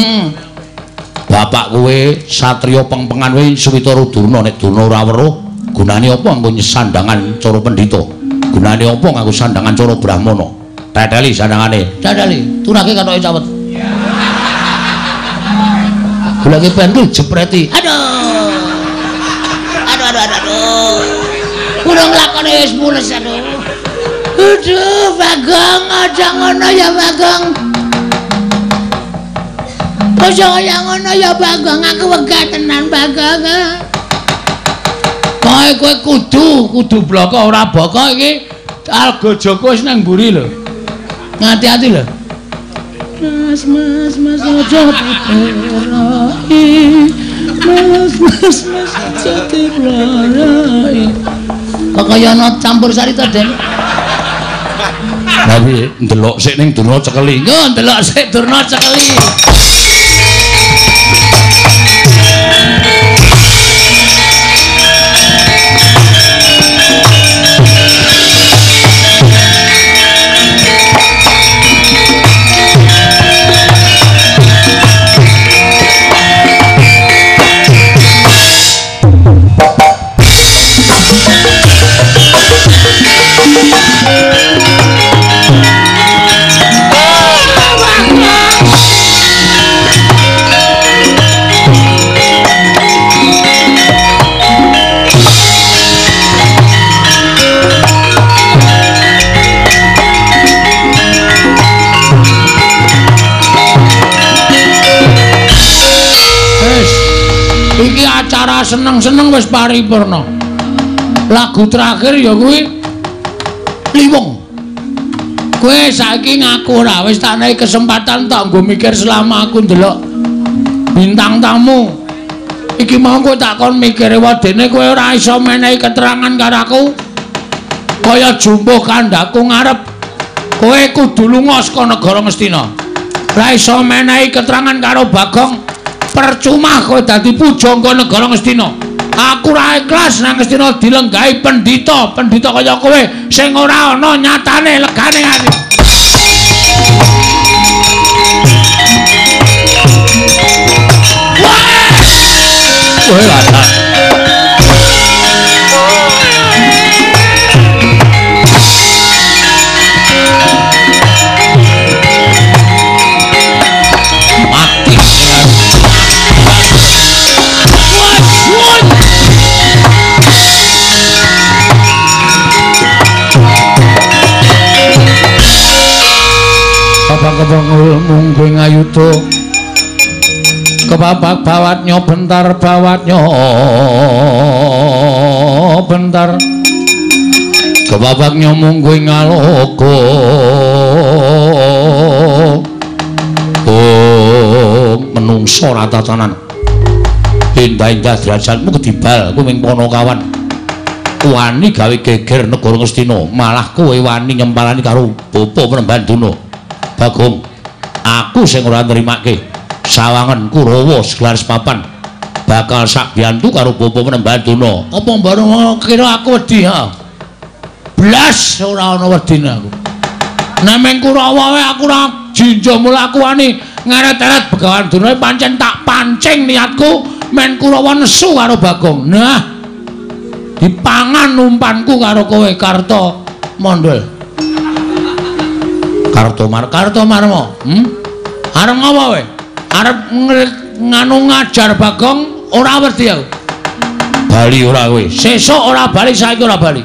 Bapak kowe satriya pengpengan kowe Suwitara Durna nek Durna ora weruh, gunane apa nggo sandangan cara pendhita? Gunane apa nganggo sandangan cara brahmana? Teteli sandangane. Teteli, tunake katoke cawet. Goleke pentul jepreti. Aduh. Kurang lakone wis mules aduh. Aduh, Bagong, aja ngono ya Bagong. Aja kaya ngono ya Bagong, aku wegah tenan Bagong. Kowe kudu bloko ora boko iki. Alga Joko wis nang mburi lho. Ngati-ati lho. Mas aja diperai. Mas aja diperai. Kok kaya ana campur sari to, Den? Lah piye? Ndelok sik ning Durna Cekeli. Yo, ndelok sik Durna Cekeli. Acara seneng-seneng wis paripurna. Lagu terakhir ya kuwi Liwung. Kowe saiki ngaku ora wis tak nehi kesempatan tak nggo mikir selama aku ndelok bintang tamu. Iki mau kowe tak kon mikire wadene kowe ora iso menehi keterangan karo aku. Kaya jumbuh kandhaku ngarep kowe kudu lunga saka negara Ngastina. Ora iso menehi keterangan karo Bagong. Percuma kowe dadi pujangga negara Ngastina. Aku ora ikhlas nang Ngastina dilenggahi pendhita kaya kowe sing ora ana nyatane legane ati. Kowe ora kebangul mungguing ayuto kebabak bawatnya bentar kebabaknya mungguing aloko menungso ratatanan indah derajatmu kedibal kuming ponokawan wani gawe geger negara Ngastina malah kowe wani nyempalani karo bapa Pranembanduna. Bagong, aku sing ora nrimake sawangan Kurawa segelar papan bakal sak biantu karo bapa Pranembanduna. Apa bareng kira aku wedi ha? Blas ora ana wedine aku. Nek meng Kurawa wae aku ora jinjo mula aku wani ngeret-eret Begawan Durna pancen tak pancing niatku men Kurawa nesu karo Bagong. Nah, dipangan umpanku karo kowe Karta Mandel. Karto Marmo. Arep ngapa kowe? Arep nganu ngajar Bagong ora wedi aku. Bali ora kowe. Sesuk ora bali, saiki ora bali.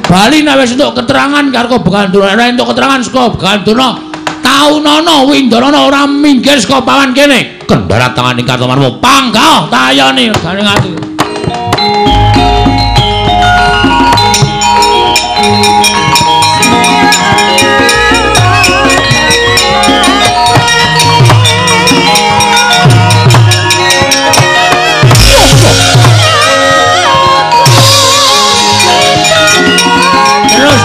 Bali nek wis entuk keterangan karo Begawan Durna, ora entuk keterangan saka Begawan Durna, taunana Windarana ora minggir saka pawan kene. Kendharat tanganing Karto Marmo. Panggah tayani gane ati. Terus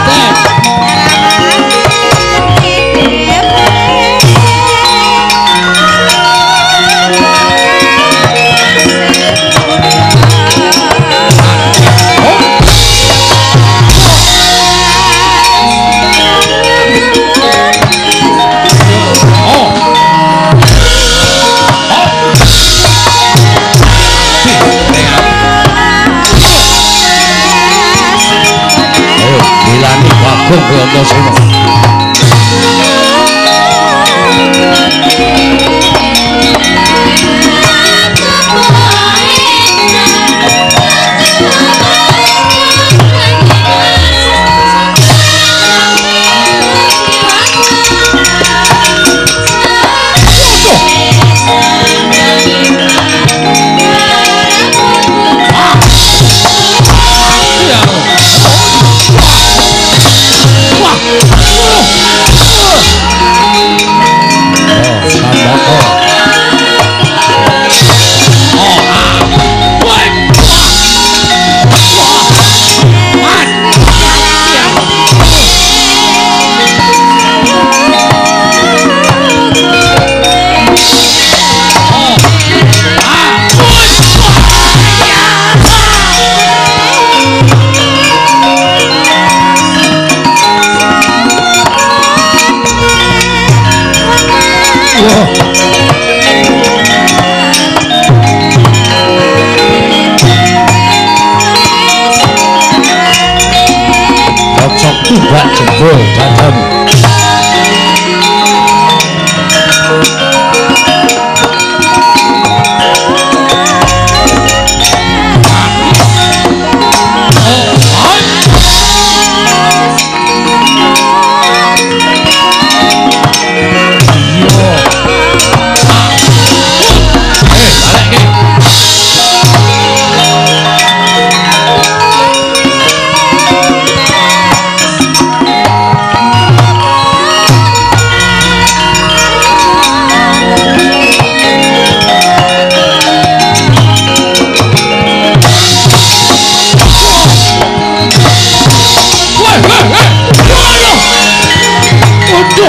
Cocok tibak jebol dadam.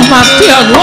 Mati aku.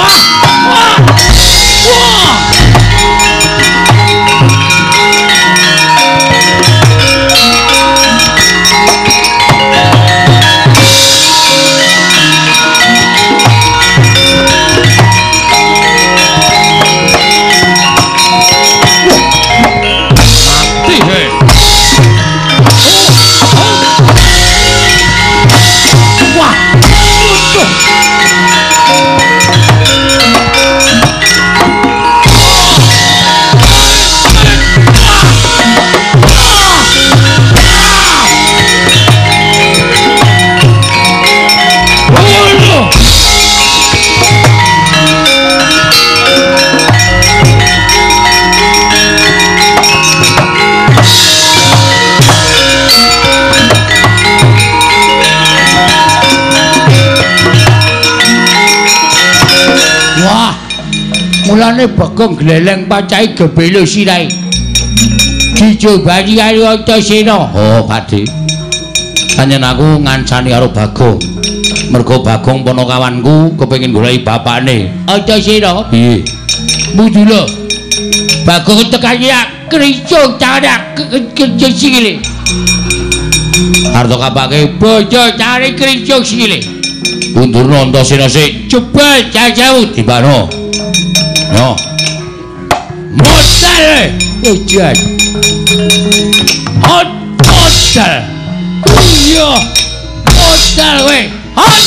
Wah. Mulane Bagong gleleng pacai gebelo sirai. Dijobani karo Antasena. Oh, Pakde. Panjen aku ngancani karo Bagong. Mergo Bagong ponokawanku kepengin goleki bapakne. Antasena. Piye? Mujula. Bagong tekane kricung cadak sikile. Arep kapake bojo cari kricung sikile. Undurna Antasena sik jebal jajau timbano. No. Modal. Ujian. Modal. Iya. Modal we. Hot.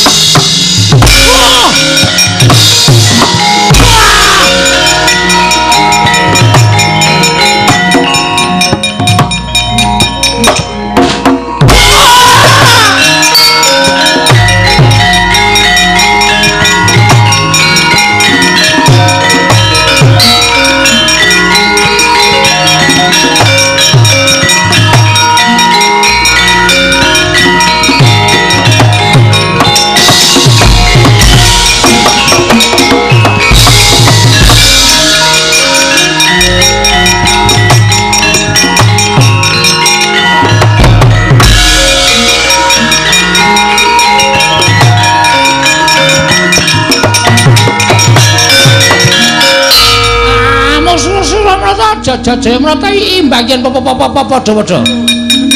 Jajah merata imbagian padha-padha.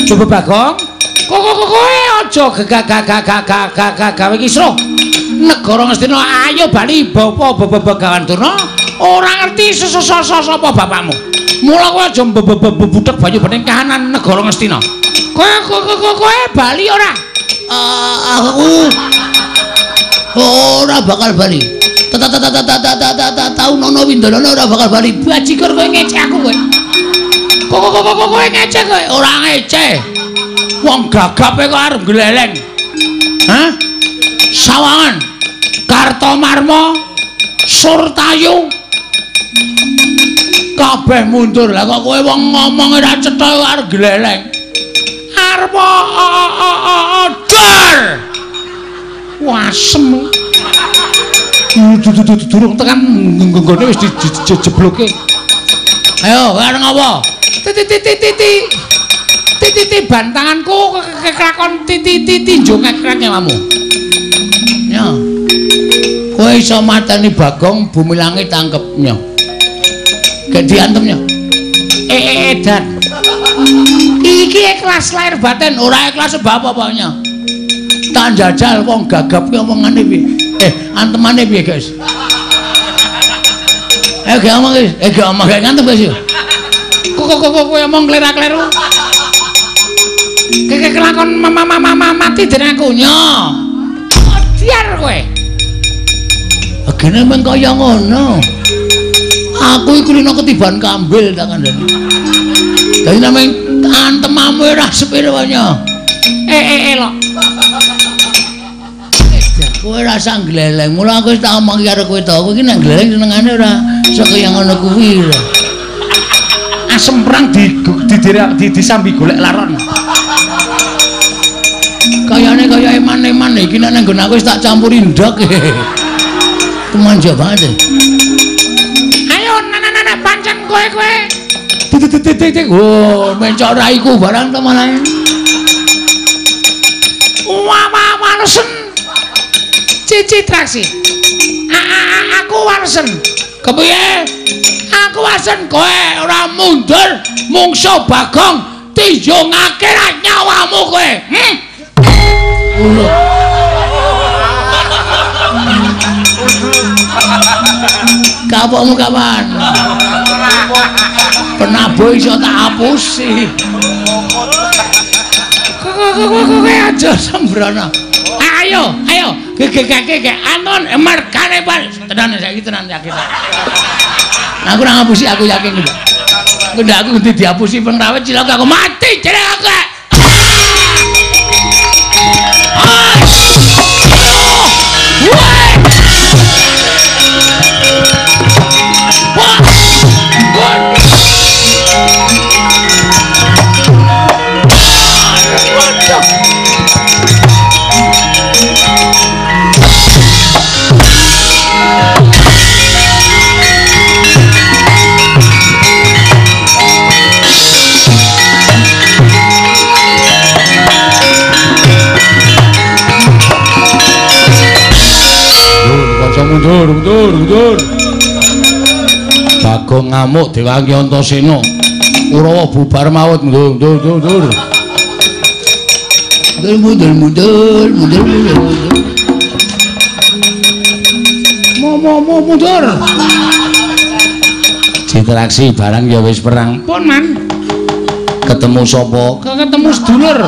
Coba Bagong. Kowe aja gawe kisruh. Negara Ngastina ayo bali bapa begawan Durna. Ora ngerti sapa bapakmu. Mula kowe aja budhek banyu bening kahanan negara Ngastina. Kowe bali ora? Aku ora bakal bali. Tahu nono Windana ora bakal bali. Bajigur kowe ngecek aku kowe. Kowe ngecek kowe ora ngecek. Wong gagape kok arep gleleng. Hah? Sawangan, Kartomarma, Surtayu. Kabeh mundur. Lah kok kowe wong ngomong ora cetha arep gleleng. Arep dor. Wasem. Durung tekan nggone wis dijebloke. Ayo, arep ngopo? Titi bantanganku kekrakon titi njongek-krek nyawamu. Ya. Kowe iso mateni Bagong bumi langit tangkepnya. Gek diantemnya. Edan. Iki ikhlas lahir batin, ora ikhlas sebab apa-apanya. Tak jajal wong gagap ki omongane piye? Antemane piye, guys? Gak omong wis. Gak omong gak ngantem wis. Kok kowe omong klerak-kleru. Kek kelakon mati dening aku nyo. Diar kowe. Agene meng kaya ngono. Aku iku lino ketiban kambil tak kandhani. Dadi nameng antemamu ora sepiro wae. Lho. Kowe rasa gleleng, mula aku wis tak omong karo kowe to. Kowe iki nek gleleng senengane ora kaya ngono kuwi. Asem perang disambi golek laron. Kayane kaya eman-eman iki nek nggon aku wis tak campuri ndok. Kemanja banget. Ayo nana pancen kowe. Titik. Oh, mencok raiku barang temenan. Wah, walesen. Cici traksi. Aku walesen. Kepiye? Aku walesen kowe ora mundur, mungsuh Bagong tijungake nyawamu kowe. Kapokmu kapan? Penabuh iso tak hapusi. Kowe aja sembrono. Ayo. Gegek anon mergane Pak. Tenan saiki tenan yakin. Aku ora ngapusi aku yakin iki. Ndak aku kudu dihapusi pengrawit cilaka aku mati jeneng aku. Mundur. Bagong ngamuk Dewangi Antasena. Kurawa bubar maut mundur. Mundur. Mundur. Interaksi barang ya wis perang. Pun man. Ketemu sapa? Ketemu sedulur.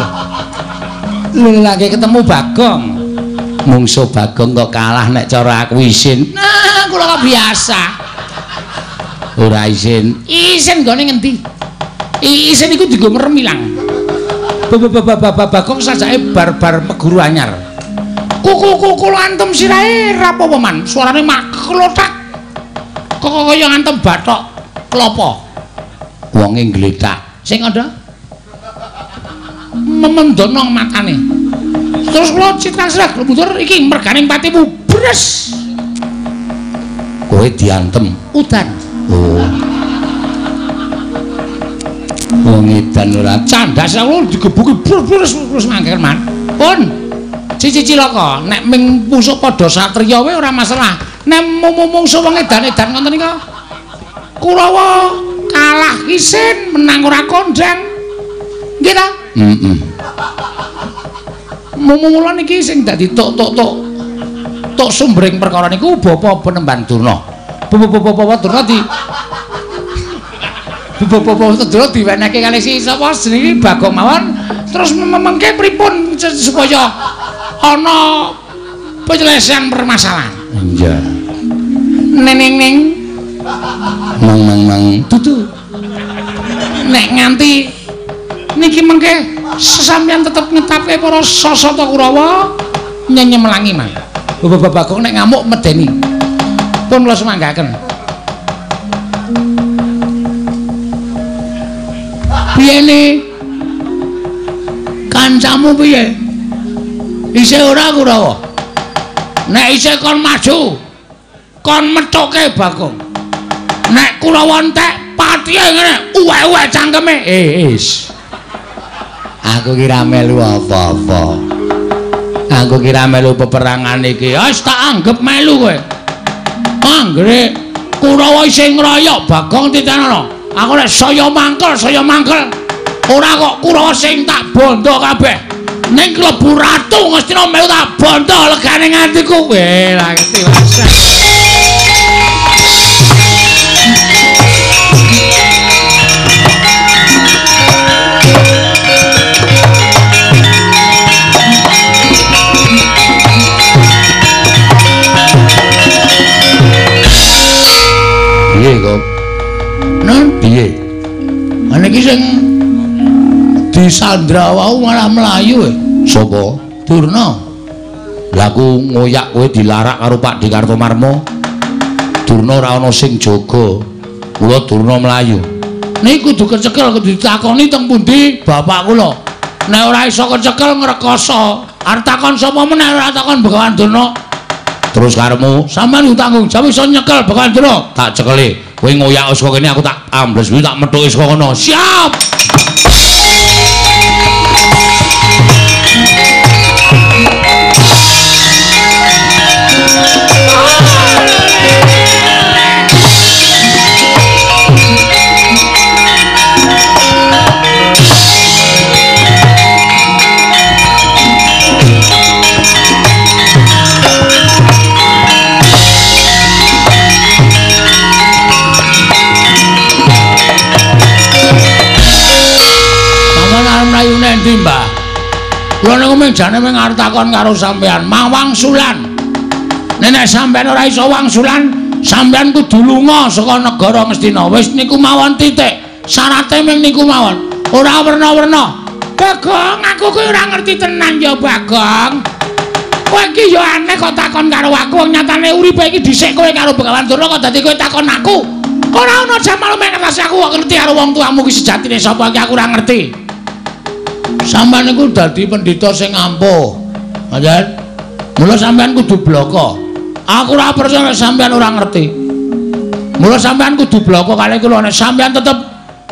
Lagi ketemu Bagong. Mungsuh Bagong kok kalah nek cara aku isin. Nah, kula kok biasa. Ora isin. Isin gone ngendi? Isin iku dienggo meremilang. Bagong sajake bar meguru anyar. Kuku antem sirahe rapopo man? Suarane mak klothak. Kok kaya ngantem bathok klopo. Wonge ngletak. Sing ada memendono matane. Terus kula citrasrah mundur iki merganing patimu bres. Kowe diantem Udan. Oh. Wong edan ora Candas aku digebuki terus mangkel man. Pun cici cilaka nek ming musuh padha satriya wae ora masalah. Nek mungsuh wong edan-edan ngoten nika Kurawa kalah isin menang ora kondang. Nggih ta? Heeh. Mula niki sing dadi tok sumbering perkara niku Bapa Penemban Durna. Bapa Durna di Bapa Durna diwenehke kalih si sapa jenenge Bagong mawon terus mengke pripun supaya ana penyelesaian permasalahan. Iya. Neng Mang dudu. Nek nganti niki mengke sesampeyan tetep ngetapke para sasata Kurawa nyenyemelangi mah. Bapak Bagong nek ngamuk medeni. Pun kula semanggaken. Piyene kancamu piye? Isih ora Kurawa? Nek isih kon maju, kon methuke Bagong. Nek Kurawa entek patihe ngene, uwek-uwek cangkeme. Is. Aku kira melu apa-apa. Aku kira melu peperangan iki. Wis tak anggap melu kowe. Anggere Kurawa isih ngroyok Bagong titenono. Aku nek saya mangkel. Ora kok Kurawa sing tak bondo kabeh. Ning klebu ratu Ngastina melu tak bondo legane ngatiku. Weh, lagi wae. Anon piye? Ana iki sing disandra wau malah mlayu e. Sapa? Durna. Lah aku ngoyak kowe dilarak karo Pak Dikartomarmo. Durna ora ana sing jaga. Kula Durna mlayu. Niku kudu kecekel kudu ditakoni teng pundi bapak kula. Nek ora iso kecekel ngrekoso. Arep takon sapa meneh ora takon Begawan Durna. Terus karepmu sampean tanggung jawab iso nyekel Begawan Durna. tak cekeli. Kowe ngoyak saka kene aku tak ambles kuwi tak methuki saka kono. Siap. Endi Mbah? Kula niku mung jane mung arep takon karo sampean, mawang sulan. Nek sampean ora iso wangsulan, sampean kudu lunga saka negara Ngastina. Wis niku mawon titik. Syarate mung niku mawon. Ora werna-werna. Bagong, aku kuwi ora ngerti tenan ya, Bagong. Kowe iki ya aneh kok takon karo aku, nyatane uripe iki dhisik kowe karo Begawan Durna kok dadi kowe takon aku. Ora ana jamal mengertasi aku kok ngerti karo wong tuamu ki sejatine sapa iki aku ora ngerti. Sampeyan niku dadi pendhita sing ampuh. Panjen. Mula sampeyan kudu bloko. Aku ora percaya sampeyan ora ngerti. Mula sampeyan kudu bloko kali kula nek sampeyan tetep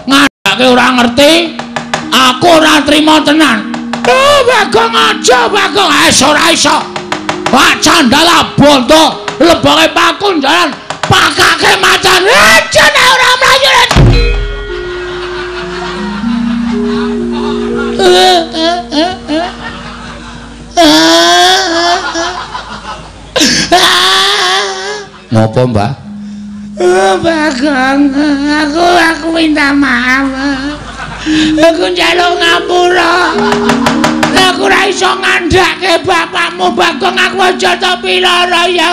ngandhake ora ngerti, aku ora trima tenan. Bagong aja Bagong, ora iso. Pak Candala bondo, lebonge pakun jalan, pakake macan. Jane ora mlayu. Ngopo, Mbah? Bagong, aku minta maaf. Aku njaluk ngapura. Aku ora iso ngandhake bapakmu, Bagong. Aku aja to pilara ya.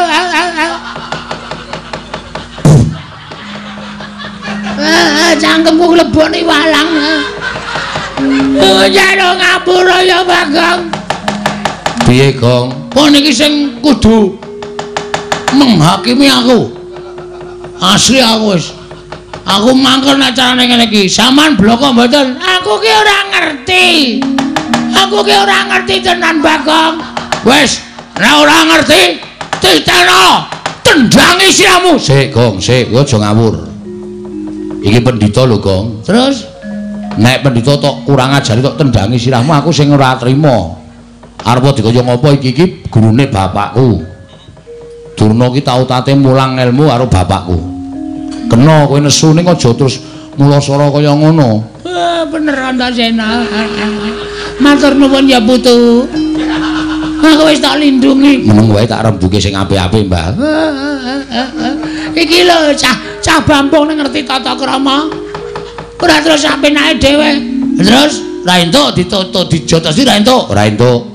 Cangkemku leboni walang. Aku njaluk ngapura ya, Bagong. Piye, Gong? Kok niki sing kudu menghakimi aku. Asli aku wis. Aku mangkel nek carane ngene iki. Saman bloko mboten. Aku ki ora ngerti. Aku ki ora ngerti tenan, Bagong. Wis, nek ora ngerti, titeno tendangi siramu. Sik, Gong, sik, kowe aja ngawur. Iki pendhita lho, Gong. Terus nek pendhita tok kurang ajari tok tendangi sirahmu aku sing ora trima. Arep dikaya ngapa iki gurune bapakku. Durna ki tau tate mulang ilmu karo bapakku. Kena kowe nesu ning aja terus mulasara kaya ngono. Bener Antasena. Matur nuwun ya Putu. Aku wis tak lindungi. Meneng wae tak rembuke sing apik-apik, Mbah. Iki lho cah Bambung ning ngerti tata krama. Ora terus sapenake dhewe. Terus ra entuk ditutuk dijotosi ra entuk. Ora entuk.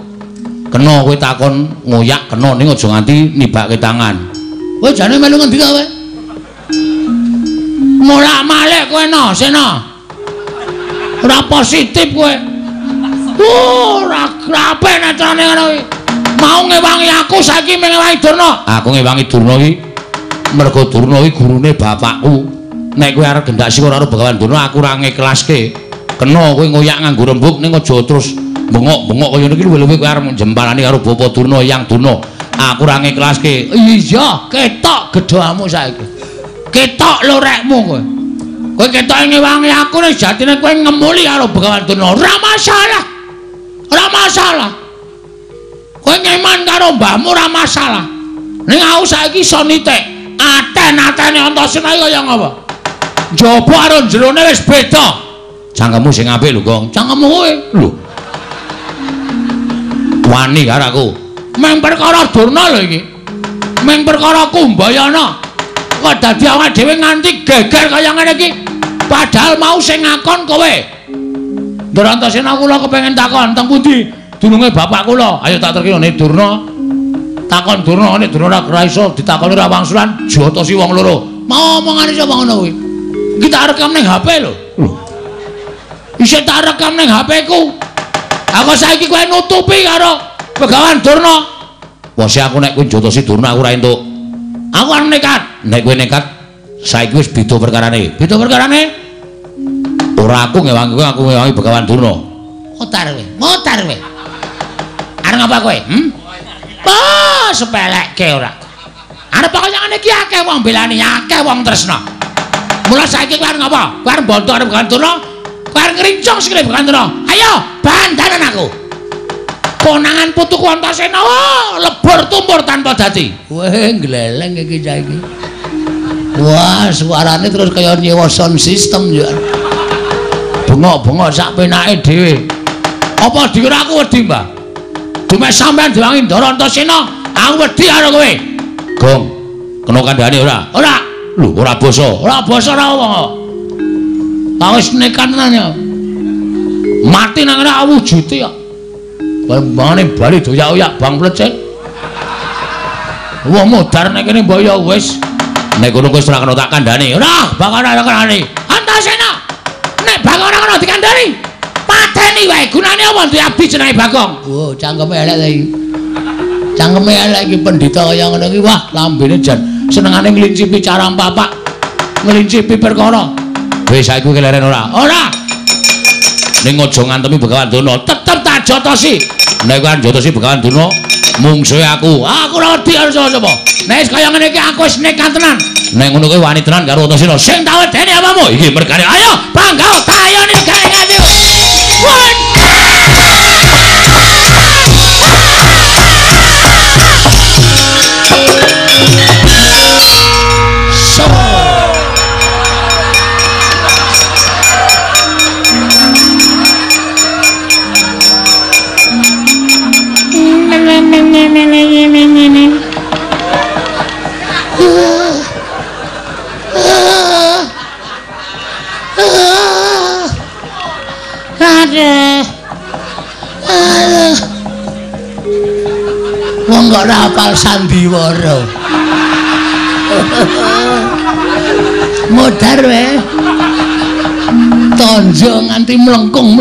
Kena kowe takon ngoyak kena ning aja nganti nibake tangan. Kowe jane melu ngendi ta kowe? Mulak-malik kowe no, Sena. Ora positif kowe. Ora grape netrane ngono kuwi. Mau ngewangi aku saiki ngewangi Durna. Aku ngewangi Durna iki mergo Durna iki gurune bapakku. Nek kowe arep gendak sira karo Begawan Durna aku ora ngiklaske. Kena kowe ngoyak nganggo rembug ning aja terus bengok-bengok kaya niki luwe-luwe kowe arep jempalani karo Bapak Durna Yang Durna. Aku ora ngiklaske. Iya, ketok gedhamu saiki. Ketok lorekmu kowe. Kowe ketok ngewangi aku nek jatine kowe ngemuli karo Begawan Durna. Ora masalah. Ora masalah. Kowe ngeman karo mbahmu ora masalah. Ning aku saiki iso nitik. Aten-atene Antasena kaya ngapa? Njaba karo jerone wis beda. Cangkemmu sing apik lho, Gong. Cangkemmu kowe. Lho. Wani karo aku. Meng perkara Durna lho iki. Meng perkara Kumbayana. Kok dadi awake dhewe nganti geger kaya ngene iki. Padahal mau sing ngakon kowe. Ndara Antasena kula kepengin takon teng pundi dununge bapak kula. Ayo tak terkira nek Durna. Takon Durna nek Durna ora iso ditakoni ra wangsulan jotosi wong loro. Mau omongane sapa ngono kuwi? Iki tak rekam ning HP lho. Isih tak rekam ning HP ku. Aku saiki kowe nutupi karo Begawan Durna. Wes aku nek kowe njotosi Durna aku ora entuk. Aku arep nekat. Nek kowe nekat saiki wis beda perkarane. Beda perkarane? Ora aku ngewangi kowe, aku ngewangi Begawan Durna. Motar kowe. Arep ngapa kowe? Sepelekke ora. Arep kok nyangane iki akeh wong belani, akeh wong tresna. Mula saiki kowe arep ngapa? Kowe arep bontok arep Begawan Durna. Kowe arep ngrincung sikile Begawan Durna. Ayo, bandanan aku. Konangan putuku Antasena lebur tumpur tanpa dadi. Weh, gleleng iki saiki. Wah, suarane terus kaya nyewa sound system ya. Bengok-bengok sak penake dhewe. Apa dikira aku wedi, Mbah? Dume sampean diwangi Ndara Antasena, aku wedi karo kowe. Gong, kena kandhane ora? Ora. Lho, ora basa. Ora basa ora wong. Kok wis nekat tenan ya. Mati nang ora wujude kok. Bangane bali doyak-oyak bang plecet. Wong modar nek kene mbok ya wis. Nek ngono wis ora kena tak kandhane. Ora, bakal ora kandhane. Antasena. Nek bakal ora kena dikandhani, pateni wae. Gunane apa duwe abdi jenenge Bagong? Oh, cangkeme elek ta iki. Cangkeme elek iki pendhita kaya ngono iki. Wah, lambene jan senengane nglincipi cara papak. Nglincipi perkara. Wis saiki keleren ora? Ora. Ning aja ngantemi Begawan Durna, Tetep tak jotosi. nek kowe njotosi Begawan Durna mungsuhe aku. Aku ora wedi karo sapa. Nek wis kaya ngene iki aku wis nekat tenan. Nek ngono kowe wani tenan karo Antasena. Sing tak wedeni apamu? Iki mergane Ayo, bangga tayoni gawe ngati. Wong kok ora hafal sandiwara. Modar wae. Tonjo nganti mlengkung.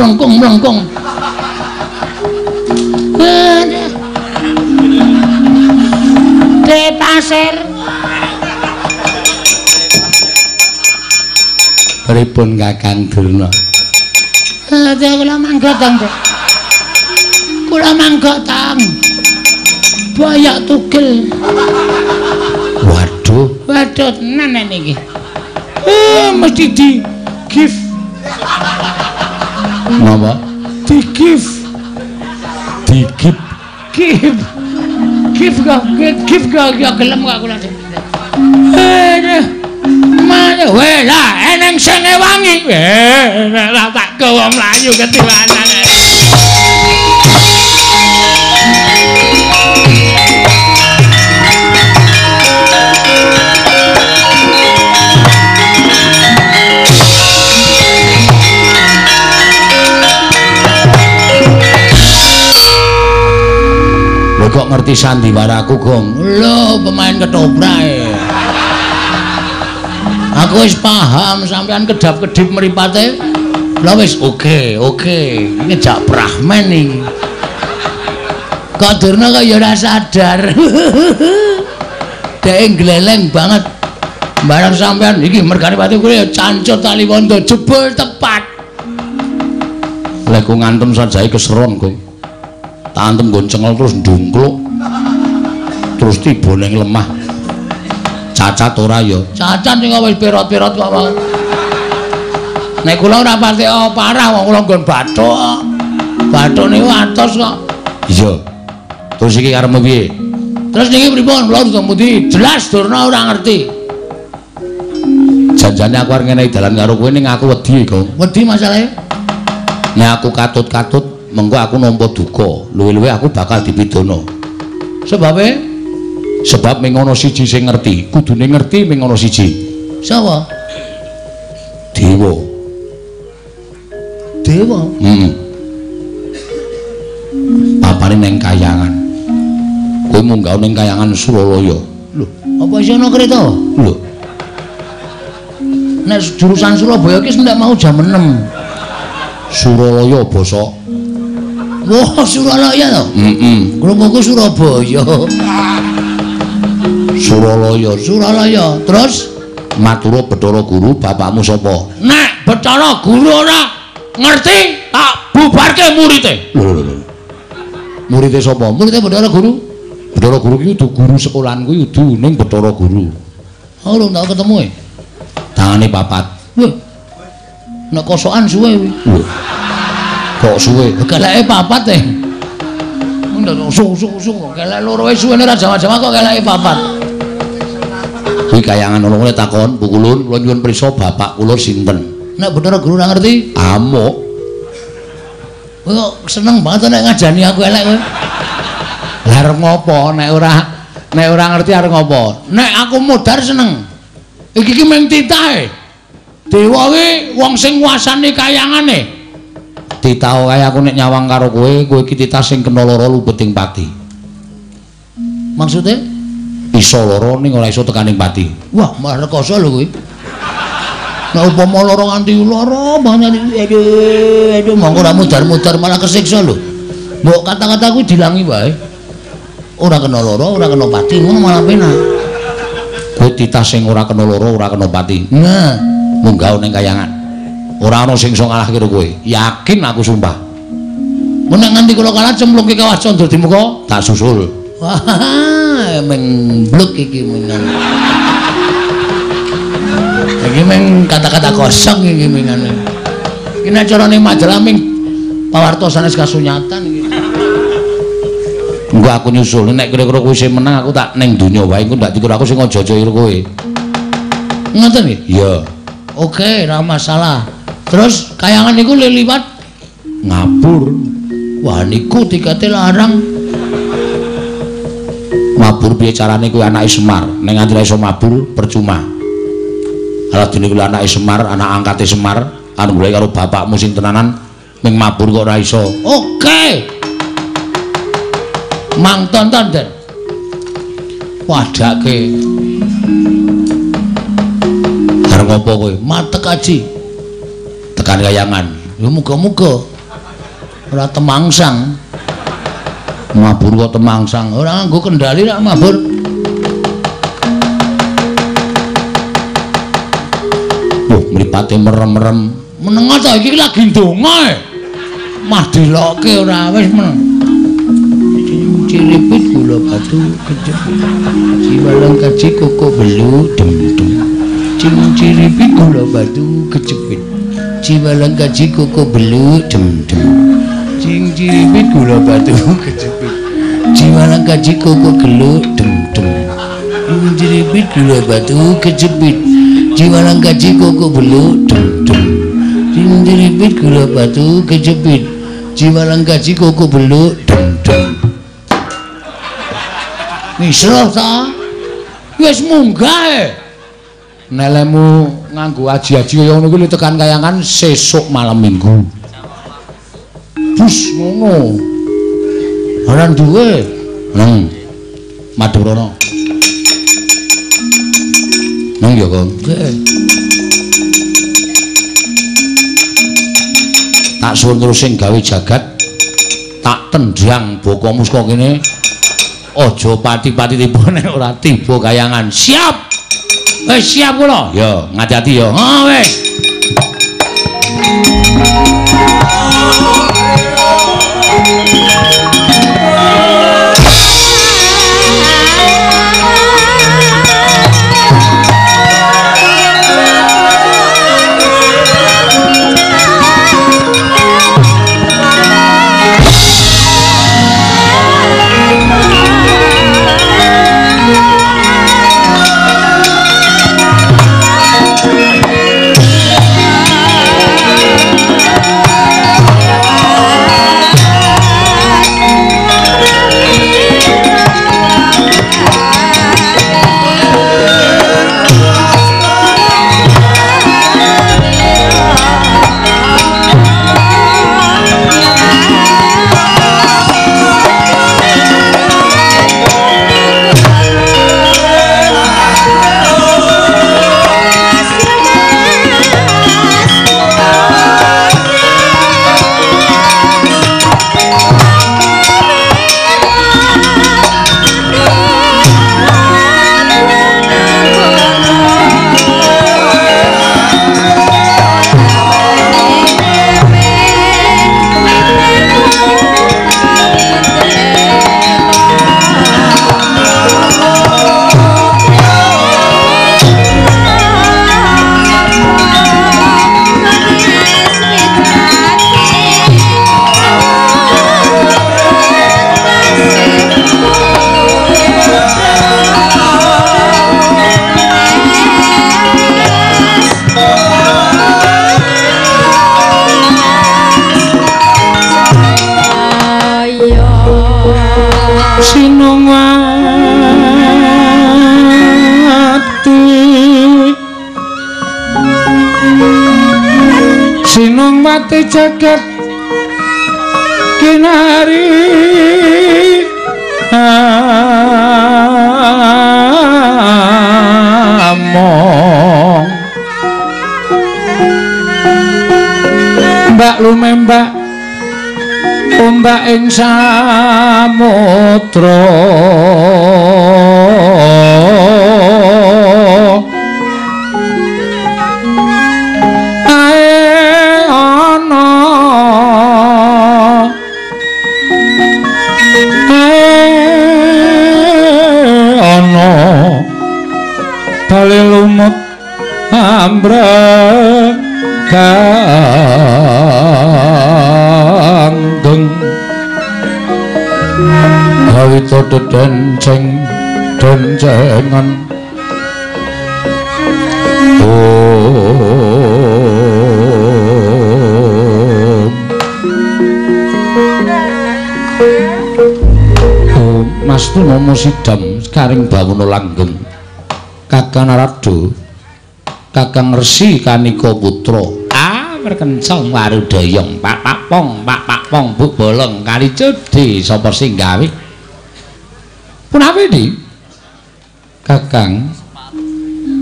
De pasir. Pripun Kakang Durna? Kula mangga tang. Kula mangga tang. Bayak tugel. Waduh tenan niki. Mesti di gift. Napa? Di gift. Gift kok ya gelem kok kula. Mana wae lah eneng sing ngewangi. Lah tak gawa mlayu ketiwanan. Kok ngerti sandiwaraku, Gong? Lho, pemain ketoprak. Aku wis paham sampean kedap-kedip mripate. Lah wis oke. Ini jak prahmen iki. Kok Durna kok ya ora sadar. Dek gleleng banget. Barang sampean iki mergane pati kuwi ya cancut tali wondo jebul tepat. Lek ku ngantem sajai keseron, Gong. Tantem nggon cengel terus ndungkluk. Terus tiba ning lemah. Cacat ora ya? Cacat sing wis pirot-pirot kok wae. Nek kula ora pati parah wong kula nggon bathuk. Bathuk niku atos kok. Iya. Terus iki karepmu piye? Terus niki pripun? Kula ngemundi jelas Durna ora ngerti. Janjane aku arep ngenehi dalan karo kowe ning aku wedi, Gong. Wedi masalahe? Nek aku katut-katut mengko aku nampa duka, luwe-luwe aku bakal dipidana. Sebab ming ana siji sing ngerti, kudune ngerti ming ana siji. Sapa? Dewa. Papane ning Kayangan. Kowe munggah ning Kayangan Suralaya. Lho, apa iso ana kreta? Lho. nek jurusan Surabaya ki ndak mau jam 6. Suralaya basa. Wah, Suralaya to? Krunguku Surabaya. Suralaya. Terus matura Bathara Guru, bapakmu sapa? Nek Bathara Guru ora ngerti, tak bubarke murite. Murite sapa? Murite Bathara Guru. Bathara Guru ki udu guru sekolahan kuwi udu ning Bathara Guru. Oh, lho tak ketemu e. Tangane papat. Wah. Nek kosokan suwe kuwi. Kok suwe? Keleke papat e. Mun susuk kelek loro wis suwene ra jama-jama kok keleke papat. Kuwi kayangan ana ngene takon, Bu Kulun, kula nyuwun prisa bapak kula sinten? Nek Bathara Guru ora ngerti, Amuk. kowe kok seneng banget nek ngajani aku elek kowe. Lah arep ngopo nek ora ngerti arep ngopo? Nek aku modar seneng. Iki ki mung titahe. Dewa kuwi wong sing nguasani kayangane. Titah kaya aku nek nyawang karo kowe iki titah sing kena lara lubeting pati. Maksudnya? Iso lara ning ora iso tekaning pati. Wah, malah rekoso lho kuwi. Nek upama lara nganti lara banget aduh monggo ora mudar-mudar malah kesiksa lho. Mbok kata-kata kuwi dilangi wae. Ora kena lara, ora kena pati, ngono malah penak. Kowe titah sing ora kena lara, ora kena pati. Nah, munggah ning kayangan. Ora ana sing iso ngalahke karo kowe. Yakin aku sumpah. Men nek nganti kula kalah cemplungke Kawah Candra di muka, tak susul. wah, meng bluk iki mengan. Iki meng kata-kata kosong iki mengan. Iki nek carane majalah ming pawarta sanes kasunyatan iki. Engko aku nyusul nek kira-kira kowe sing menang aku tak ning donya wae engko ndak dikira aku sing aja-aja karo kowe. Ngoten nggih? Iya. Oke, ora masalah. Terus kayangan niku liwat Ngabur. wah niku tikete larang. Mabur piye carane kowe anake Semar? Ning nganti iso mabur percuma. Ala dene kuwi anake Semar, anak angkate Semar, anu golek karo bapakmu sing tenanan ning mabur kok ora iso. Oke. Mang tonton Den. Wadake. Arep ngopo kowe? Matek aji. Tekan kayangan. Ya muga-muga ora temangsang. Mabur kok temangsang. Ora nganggo kendali rak mabur. Loh, mripate merem-merem. Menengo ta iki lagi ndonga. Mah dilokke ora wis men. Ciripit gula batu kejepit. Ciwalang kaji koko belu dem-dem. Ciripit gula batu kejepit. Ciwalang kaji koko belu dem-dem. Ciripit gula batu kejepit. Ciwalang kaji koko gelu dem-dem. Ciripit gula batu kejepit. Ciwalang kaji koko belu dem-dem. Ciripit gula batu kejepit. Ciwalang kaji koko belu dem-dem. Misra ta? Wis munggah e. Nelemu nganggo aji-aji kaya ngono kuwi tekan kayangan sesuk malam Minggu. Bus ngono. Ora duwe. Madurana. Nang ya, Kang. Nggih. Tak suwun terus sing gawe jagat tak tendang boko muska kene. Aja pati-pati tiba nek ora tiba kayangan. Siap. Wis siap kula. Ya, ngati-ati ya. Ha wis. Sinungwati jagat kinari among mbak lumembak ombak ing samudra bali lumut ambragantung gawita dedenceng dencengan Mas Tunomo Sidam karing bawana langgeng Kakang Narada Kakang Resi Kanika Putra perkencong warudayong Pak Pong Bu Bolong kali cedhi sapa sing gawe punapi di Kakang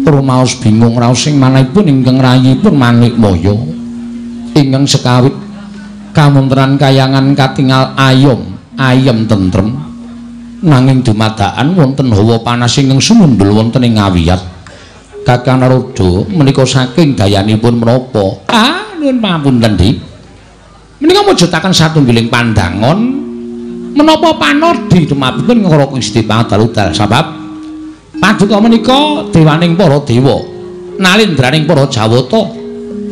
rumaos bingung raos sing manahipun ingkang rayipun Manik Maya ingkang sekawit kamontenan kayangan katingal ayem tentrem nanging dumadakan wonten hawa panas ingkang sumundul wonten ing ngawiyat Kakang Narada menika saking dayanipun menapa nuwun pamunten Di menika mujudaken satunggiling pandangon menapa panodi dumapipun Ngara Gusti Pangaludal sebab paduka menika dewaning para dewa nalindraning para jawata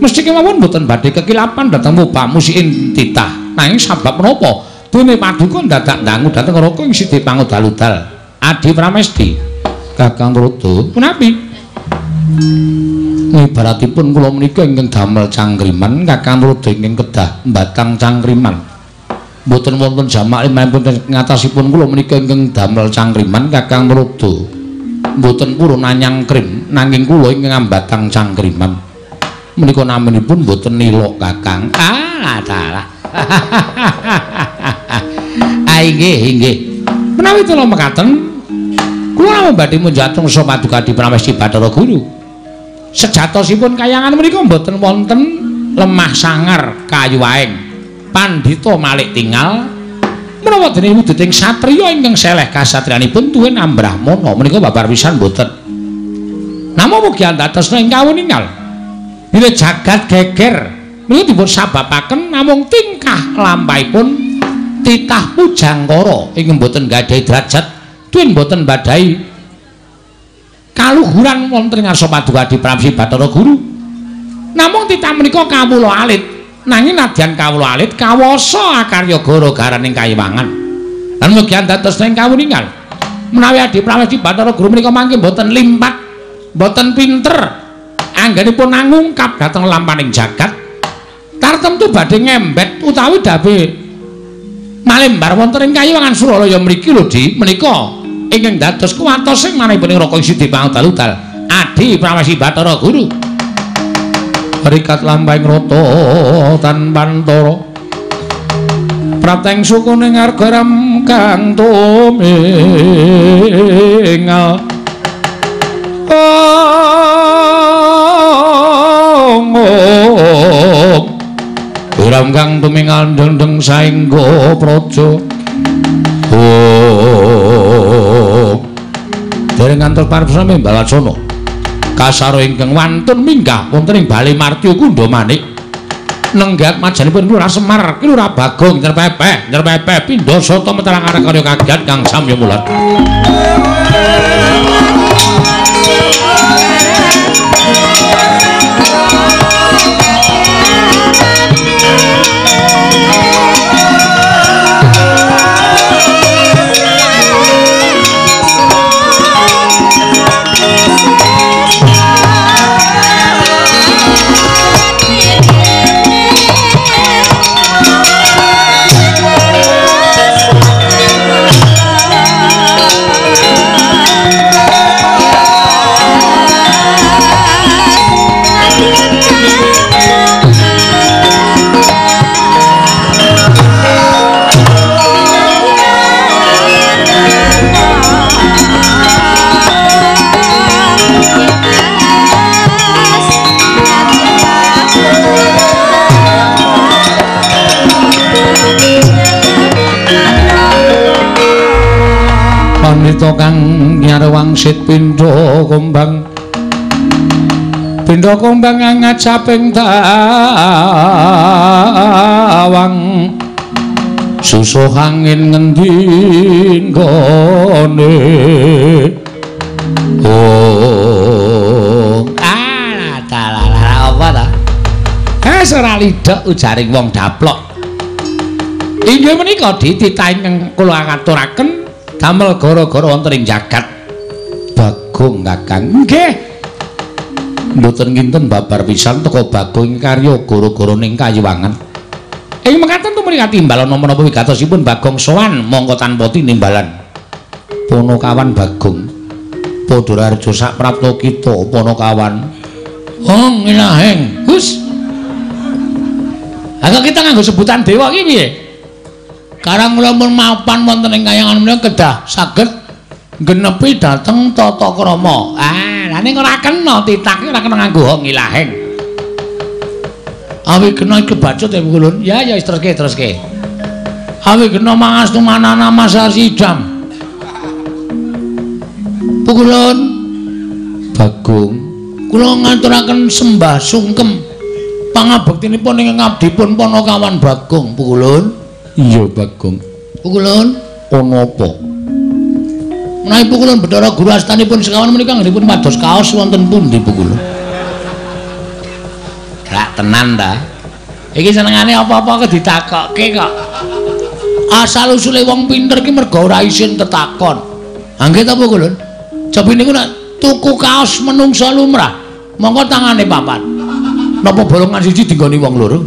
mesti kemawon boten badhe kekilapan dhateng mubah musikin titah nanging sebab menapa dene paduka dadak ndangu dhateng Ngara Gusti Pangaludal Adi Pramesti Kakang Narada punapi ibaratipun kula menika ingkang damel cangkriman Kakang Narada ingkang kedah mbatang cangkriman mboten wonten jamak limahipun ngatasipun kula menika ingkang damel cangkriman Kakang Narada mboten purun nyangkrim nanging kula ingkang mbatang cangkriman menika naminipun mboten nilok Kakang dalah inggih menawi kula mekaten kula badhe munjatung sapa paduka Adi Pramesti Bathara Guru sejatosipun kayangan menika mboten wonten lemah sangar kayu waing pandhita malik tinggal menawa dene wujuting satriya ingkang seleh kasatriyanipun tuwin ambrahmana menika babar pisan mboten namung mugi antatosna ing kawuningal bila jagat geger menika dipun sababaken namung tingkah lampahipun titah pujangkara ingkang mboten gadhahi derajat tuwin mboten badhahi kaluhuran wonten ing ngarsa paduka Adi Pramesti Bathara Guru namung titah menika kawula alit nanging nadyan kawula alit kawasa akarya gara-garaning kayiwangan lan mugi antatosna ing kawuningal menawi Adi Pramesti Bathara Guru menika mangke boten limpat boten pinter anggenipun nangungkap dhateng lampaning jagat tartemtu badhe ngembet utawi dabe malembar wonten ing kayiwangan Suralaya mriki lho Di menika ingkang dados kuwatos sing manahipun Ngara Gusti Pangaludal Adi Pramesti Bathara Guru rikat lampahing rata tan pantara prateng sukuning argaram kang tumingal Wiram kang tumingal dendeng saengga praja dereng ngantos paripurna Mbalaksana kasaro ingkang wantun minggah wonten ing Bali Martya Kundha Manik nenggat majanipun Lurah Semar ki Lurah Bagong nyerpepeh pindha sata meterang arek karya kagiat kang samya mulat Wanita kang nyarwangsit pindha kumbang pindha kumbang ngajaping tawang susuh angin ngendi nggone oh talala apa ta ora lidhok ujaring wong daplok inggih menika dititah ingkang kula ngaturaken damel gara-gara wonten ing jagat Bagong Kakang nggih mboten kinten babar pisan teka Bagong karya gara-gara ning Kayuwangan ing mekaten tumriki timbalan menapa wigatosipun Bagong sowan mongko tanpa tinimbalan Ponokawan Bagong Padhararja sak prapta kita Ponokawan Hong ilaheng Gus Agak kita nganggo sebutan dewa iki piye Karang kula mun mapan wonten ing kayangan menika kedah saged genepi dhateng tata krama. Lah ning ora kena titah ora kena nganggo hong ilaheng. Awi kena iki bacut ya Pukulun. Ya wis teruske. Awi kena mangastu manana Mas Sidam. Pukulun Bagong kula ngaturaken sembah sungkem pangabektinipun ing ngabdipun Ponokawan Bagong Pukulun. Iya Bagong. Pukulun ana apa? Menawi Pukulun Bathara Guru astanipun sekawan menika nggih pados kaos wonten pundi Pukulun? Rak tenan ta. Iki senengane apa-apa kok ditakokke kok. Asal usule wong pinter iki mergo ora isin tetakon. Ha nggih ta Pukulun? Cobi niku nek tuku kaos menungsa lumrah, monggo tangane papat. Napa bolongan siji dinggoni wong loro?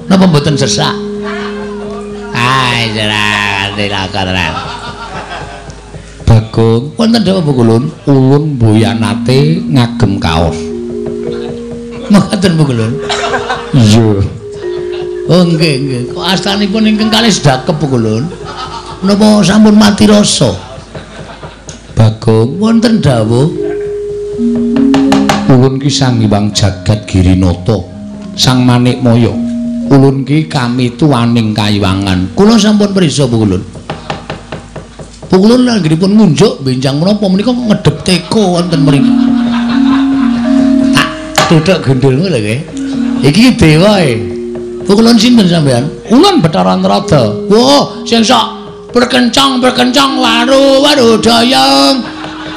Napa mboten sesak? Dilakaran Bagong wonten dawuh Pukulun ulun mboyanate ngagem kaos mekaten Pukulun iya oh nggih kok astanipun ingkang kalih sedakep Pukulun menapa sampun mati rasa Bagong wonten dawuh ulun ki Sang Hyang Jagat Girinata Sang Manikmaya ulun ki kami tuwaning Kayuwangan kula sampun prisa Pukulun Pukulun anggenipun ngunjuk benjang menapa menika ngedhep teko wonten mriku tak tuthuk gendulmu lho nggih iki dewa Pukulun sinten sampean ulun Bathara Antarada wah sing sok berkencang waru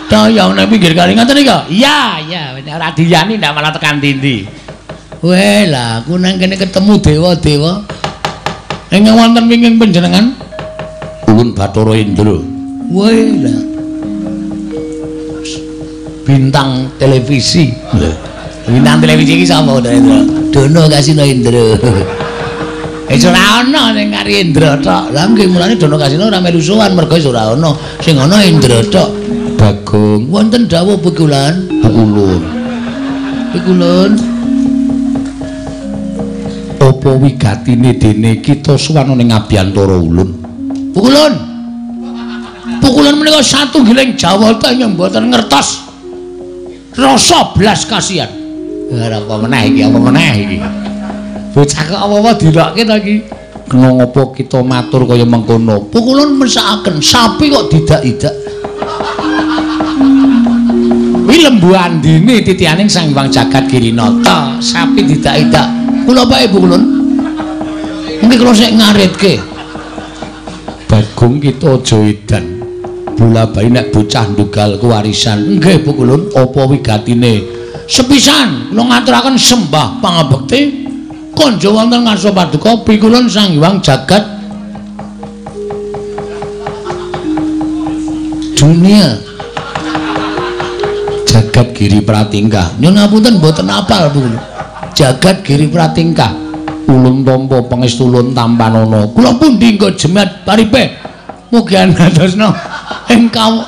dayang nek pinggir kali ngoten nika iya ora diyani ndak malah tekan ndi weh lah, aku nang kene ketemu dewa-dewa. Ingkang wonten wingking panjenengan? Ulun Bathara Indra. Weh lah. Bintang televisi. Bintang televisi iki sapa to Indra? Dono Kasino Indra. Wis ora ana ning kari Indra tok. Lah nggih mulane Dono Kasino ora melu sowan mergo wis ora ana. Sing ana Indra tok. Bagong, wonten dawuh Pukulan? Ulun. Pukulun. Apa wigatine dene kita suwana ning Abyantara ulun? Pukulun menika satunggiling jawata ingkang mboten ngertos rasa blas kasihan. Ora apa meneh iki? Bocah kok apa-apa dilokke ta iki? Kena ngopo kita matur kaya mengkono? Pukulun mesakaken sapi kok didak-idak. Wi lembu andine titihaning Sang Hyang Jagat Girinata, sapi didak-idak. Kula bae Pukulun. Niki kula sik ngaritke. Bagong kita aja edan. Bola bae nek bocah ndugal kewarisan. Nggih Pukulun, apa wigatine? Sepisan kula ngaturaken sembah pangabekti kanja wonten ngarsa paduka Pikulun Sang Hyang Jagat Dunia. Jagat Giri Pratingkah. Nyun ngapunten mboten apal Pukulun. Jagat Giri Pratingkah ulun tampa pangestu ulun tampanana kula pundi nggo jemet paripe mugi anadosna engkau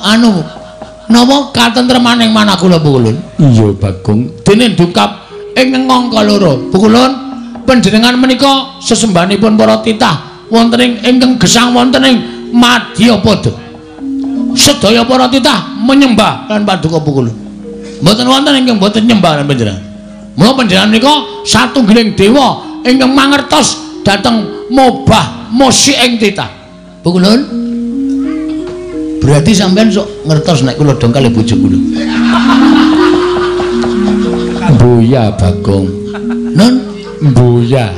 napa katentremaning manah kula Pukulun. Iya Bagong dene dukap ing ngangka loro Pukulun panjenengan menika sesembahanipun para titah wonten ing ingkang gesang wonten ing Madyapada sedaya para titah menyembah lan paduka Pukulun mboten wonten ingkang mboten nyembah lan panjenengan. Mula panjenengan menika satunggiling dewa ingkang mangertos dhateng mobah musik ing titah. Pukulun Berarti sampean sok ngertos nek kula dong kali bojo kula. Mbuya Bagong. Nun mbuya.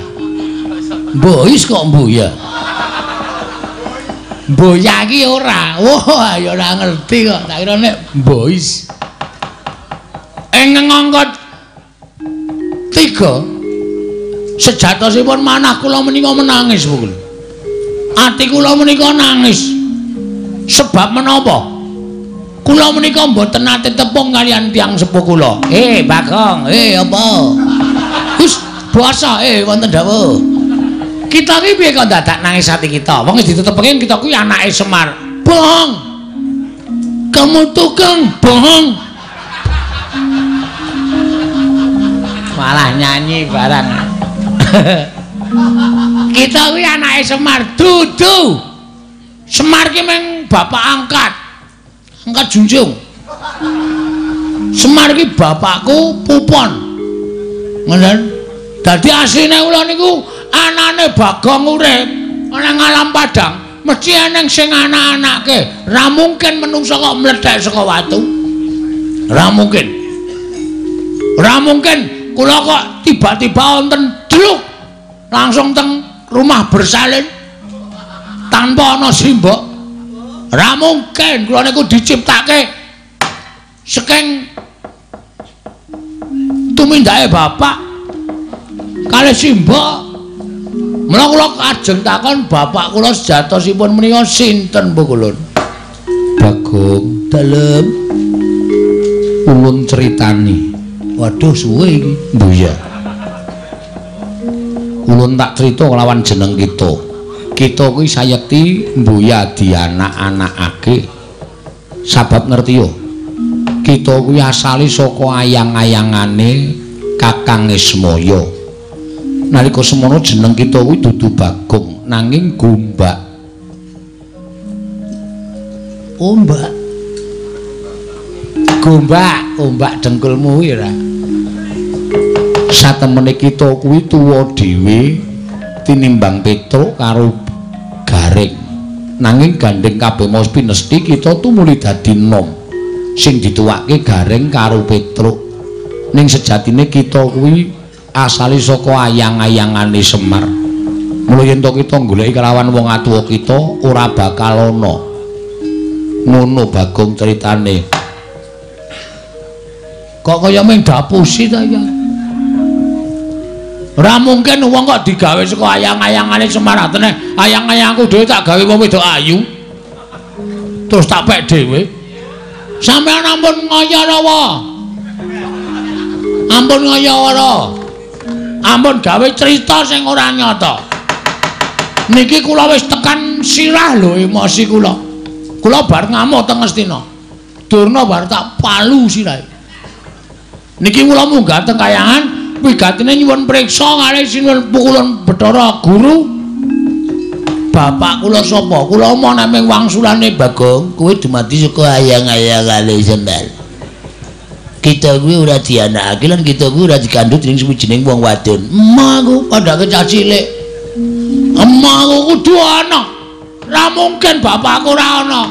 Bois kok mbuya. Mbuya iki ora. Wah, ya ora ngerti kok. Tak kira nek bois. Ing ngangkat 3 sejatosipun manah kula menika menangis Bu. Ati kula menika nangis. Sebab menapa? Kula menika mboten nate tepung kalian tiyang sepuh kula. Bagong, apa? Wis basa wonten dawuh. Kita iki piye kok dadak nangis ati kita? Wong wis ditetepke kita kuwi anake Semar. Bong. Kamu tukang bohong. Malah nyanyi barang. Kita kuwi anake Semar, dudu. Semar ki meng bapak angkat junjung. Semar ki bapakku Pupon. Ngoten. Dadi asline kula niku anane Bagong urip ana ngalam padang, mesti eneng sing anak-anake. Ra mungkin menungso kok mledhek saka watu. Ra mungkin. Ra mungkin kula kok tiba-tiba wonten druk langsung teng rumah bersalin. Tanpa ana simbok. Ra mungkin kula niku diciptake saking tumindake bapak kalih simbok. Mula kula ajeng takon bapak kula sejatosipun menika sinten Bu Kulun? Bagong. Dalem Ulun critani. Waduh suwe iki. Mbuya. Ulun tak crita kelawan jeneng kita. Kita kuwi sayekti mbuya dianak-anakake. Sabab ngerti yo. Kita kuwi asale saka ayang-ayangane Kakang Ismaya. Nalika semono jeneng kita kuwi dudu Bagong nanging Gombak. Ombak. Ombak dengkulmu kuwi ora. Satemene kita kuwi tuwa dhewe tinimbang Petruk karo Garing. Nanging gandeng kabeh mau pinesti kita tumuli dadi nom. Sing dituwake Garing karo Petruk. Ning sejatine kita kuwi asale saka ayang-ayangane Semar. Mula yen to kita goleki kelawan wong atuwa kita ora bakal ana. Ngono Bagong critane. Kok kaya ming dapusi ta ya? Ora mungkin wong kok digawe saka ayang-ayangane Semar atene ayang-ayangku dhewe tak gawe wong wedok ayu. Terus tak pek dhewe. Sampeyan ampun ngayara. Ampun ngayara. Ampun gawe cerita sing ora nyata. Niki kula wis tekan sirah lho emosi kula. Kula bar ngamuk teng Ngastina. Durna bar tak palu sirahe. Niki kula munggah teng kayangan wigatine nyuwun priksa kalih sinuwun pukulan Bathara Guru. Bapak kula sapa? Kula omong namung wangsulane Bagong, kowe dumadi saka ayang-ayangane Semar. Kita kuwi ora dianakake lan kita kuwi ora dikandhut dening suwijining wong wadon. Emakku padake cah cilik. Emakku kudu ana. Ra mungkin bapakku ora ana.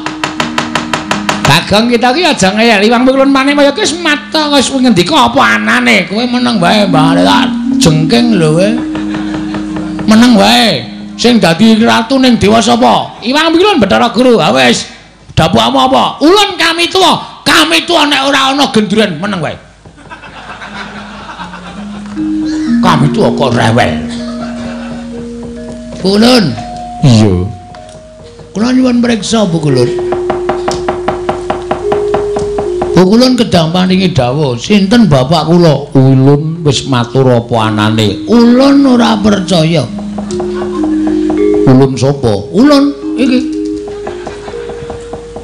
Bagong kita ki aja ngeyeli wong kulon maneh kaya wis mata wis ngendika apa anane kowe meneng wae mbah tak jengking lho kowe meneng wae sing dadi ratu ning dewa sapa Iwang Kulon Bathara Guru ha wis dapukmu apa ulun kami tuwa nek ora ana gendruan meneng wae kami tuwa kok rewel Kulon iya kula nyuwun priksa Bu Kulon Kulon kedang paringi dawuh, sinten bapak kula? Ulun wis matur apa anane. Ulun ora percaya. Ulun sapa? Ulun iki.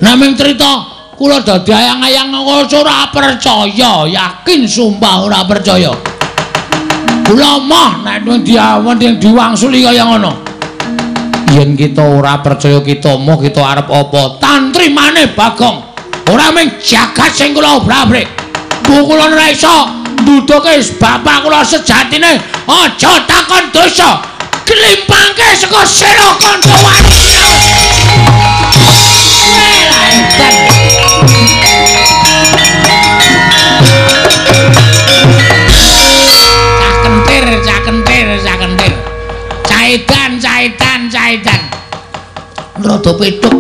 Naming crita kula dadi ayang-ayang ora percaya, yakin sumpah ora percaya. Kula mah nek diawan yang diwangsuli kaya ngono. Yen kita ora percaya kita moh kita arep apa? Tantri maneh Bagong. Ora mung jagat sing kula obrak-abrik. Kula ora iso nduduke bapak kula sejatine aja takon dosa. Klimpangke saka sira kanca wani. Caitan. Rada petuk.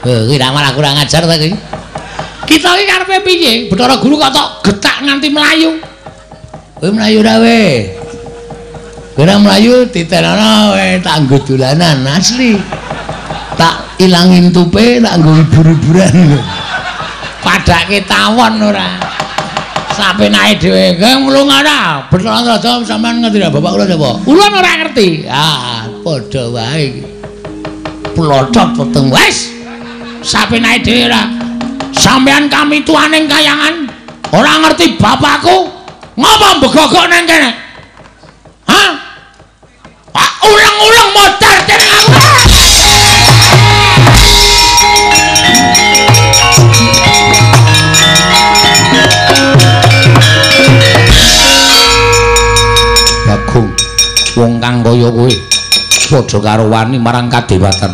Kuwi ra malah kurang ajar ta iki. Kita iki karepe piye? Bathara Guru kok tok getak nganti mlayu. Kowe mlayu ra we? Kowe ra mlayu ditenono we tak nggo dolanan asli. Tak ilangin tupe tak nggo libur-liburan. Padake tawon ora. Sapenake dhewe nglung ora. Bathara Raja sampean ngerti ra bapak kula sapa? Ulun ora ngerti. Ah, padha wae iki. Plocot peteng wis. Sapenake dhewe ora. Sampeyan kami tuaning kayangan ora ngerti bapakku ngapa mbegogok nang kene. Hah? Pak ulang-ulang modar dening aku. Bagong wong kang kaya kowe padha karo wani marang kadewatan.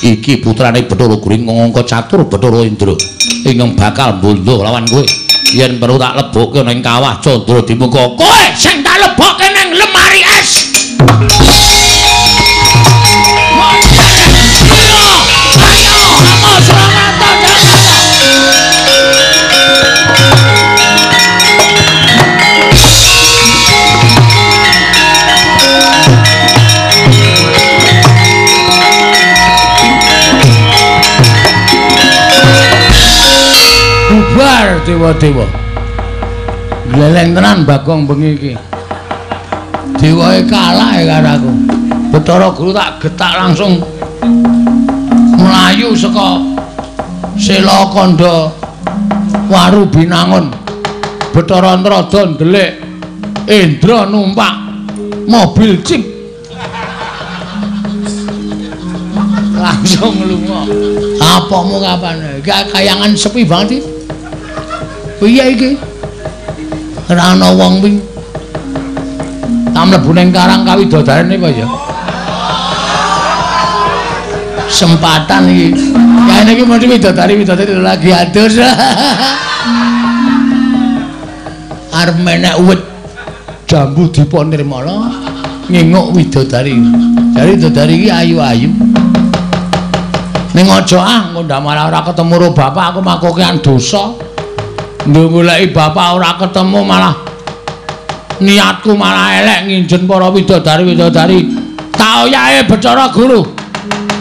Iki putrane Bathara Guring ngangka catur Bathara Indra ingkang bakal mbondo lawan kowe. Yen perlu tak lebokke ning kawah Candra Dimuka. Kowe sing tak lebokke ning lemari es. Ayo, selamat datang. Bubar dewa-dewa. Gleleng tenan Bagong bengi iki. Dewae kalah karo aku. Bathara Guru tak getak langsung mlayu saka Sela Kandha Waru Binangun. Bathara Antrada ndelik Indra numpak mobil jeep. Langsung lunga. Apamu kapan? Kayangan sepi banget iki. Piye iki? Ora ana wong kuwi. Tak mlebu ning Karang Kawidodarene apa ya? Sempatan iki. Kayane iki mesti widodari lagi adus. Arep menek wit jambu dipa nirmala nginguk widodari. Jare widodari iki ayu-ayu. Ning aja ngundang malah ora ketemu karo bapak aku makokean dosa. Nduk goleki bapak ora ketemu malah niatku malah elek nginjen para widodari. Tak oyahe Bathara Guru.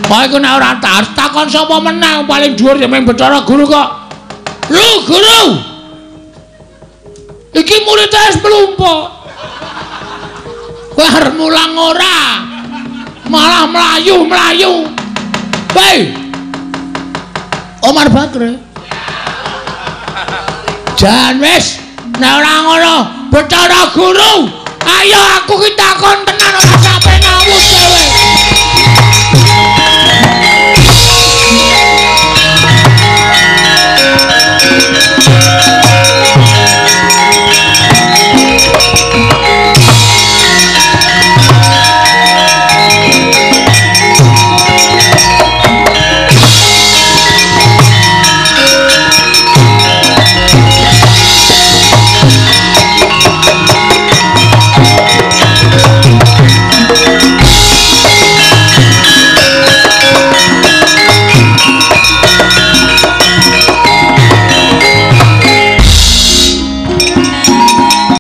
Kowe iku nek ora takon sapa meneh paling dhuwur ya mung Bathara Guru kok. Lho Guru. Iki murid wis mlumpa. Kowe arep mulang ora? Malah mlayu. Hei. Omar Bakre. Jan wis nek ora ngono Bathara Guru, ayo aku ki takon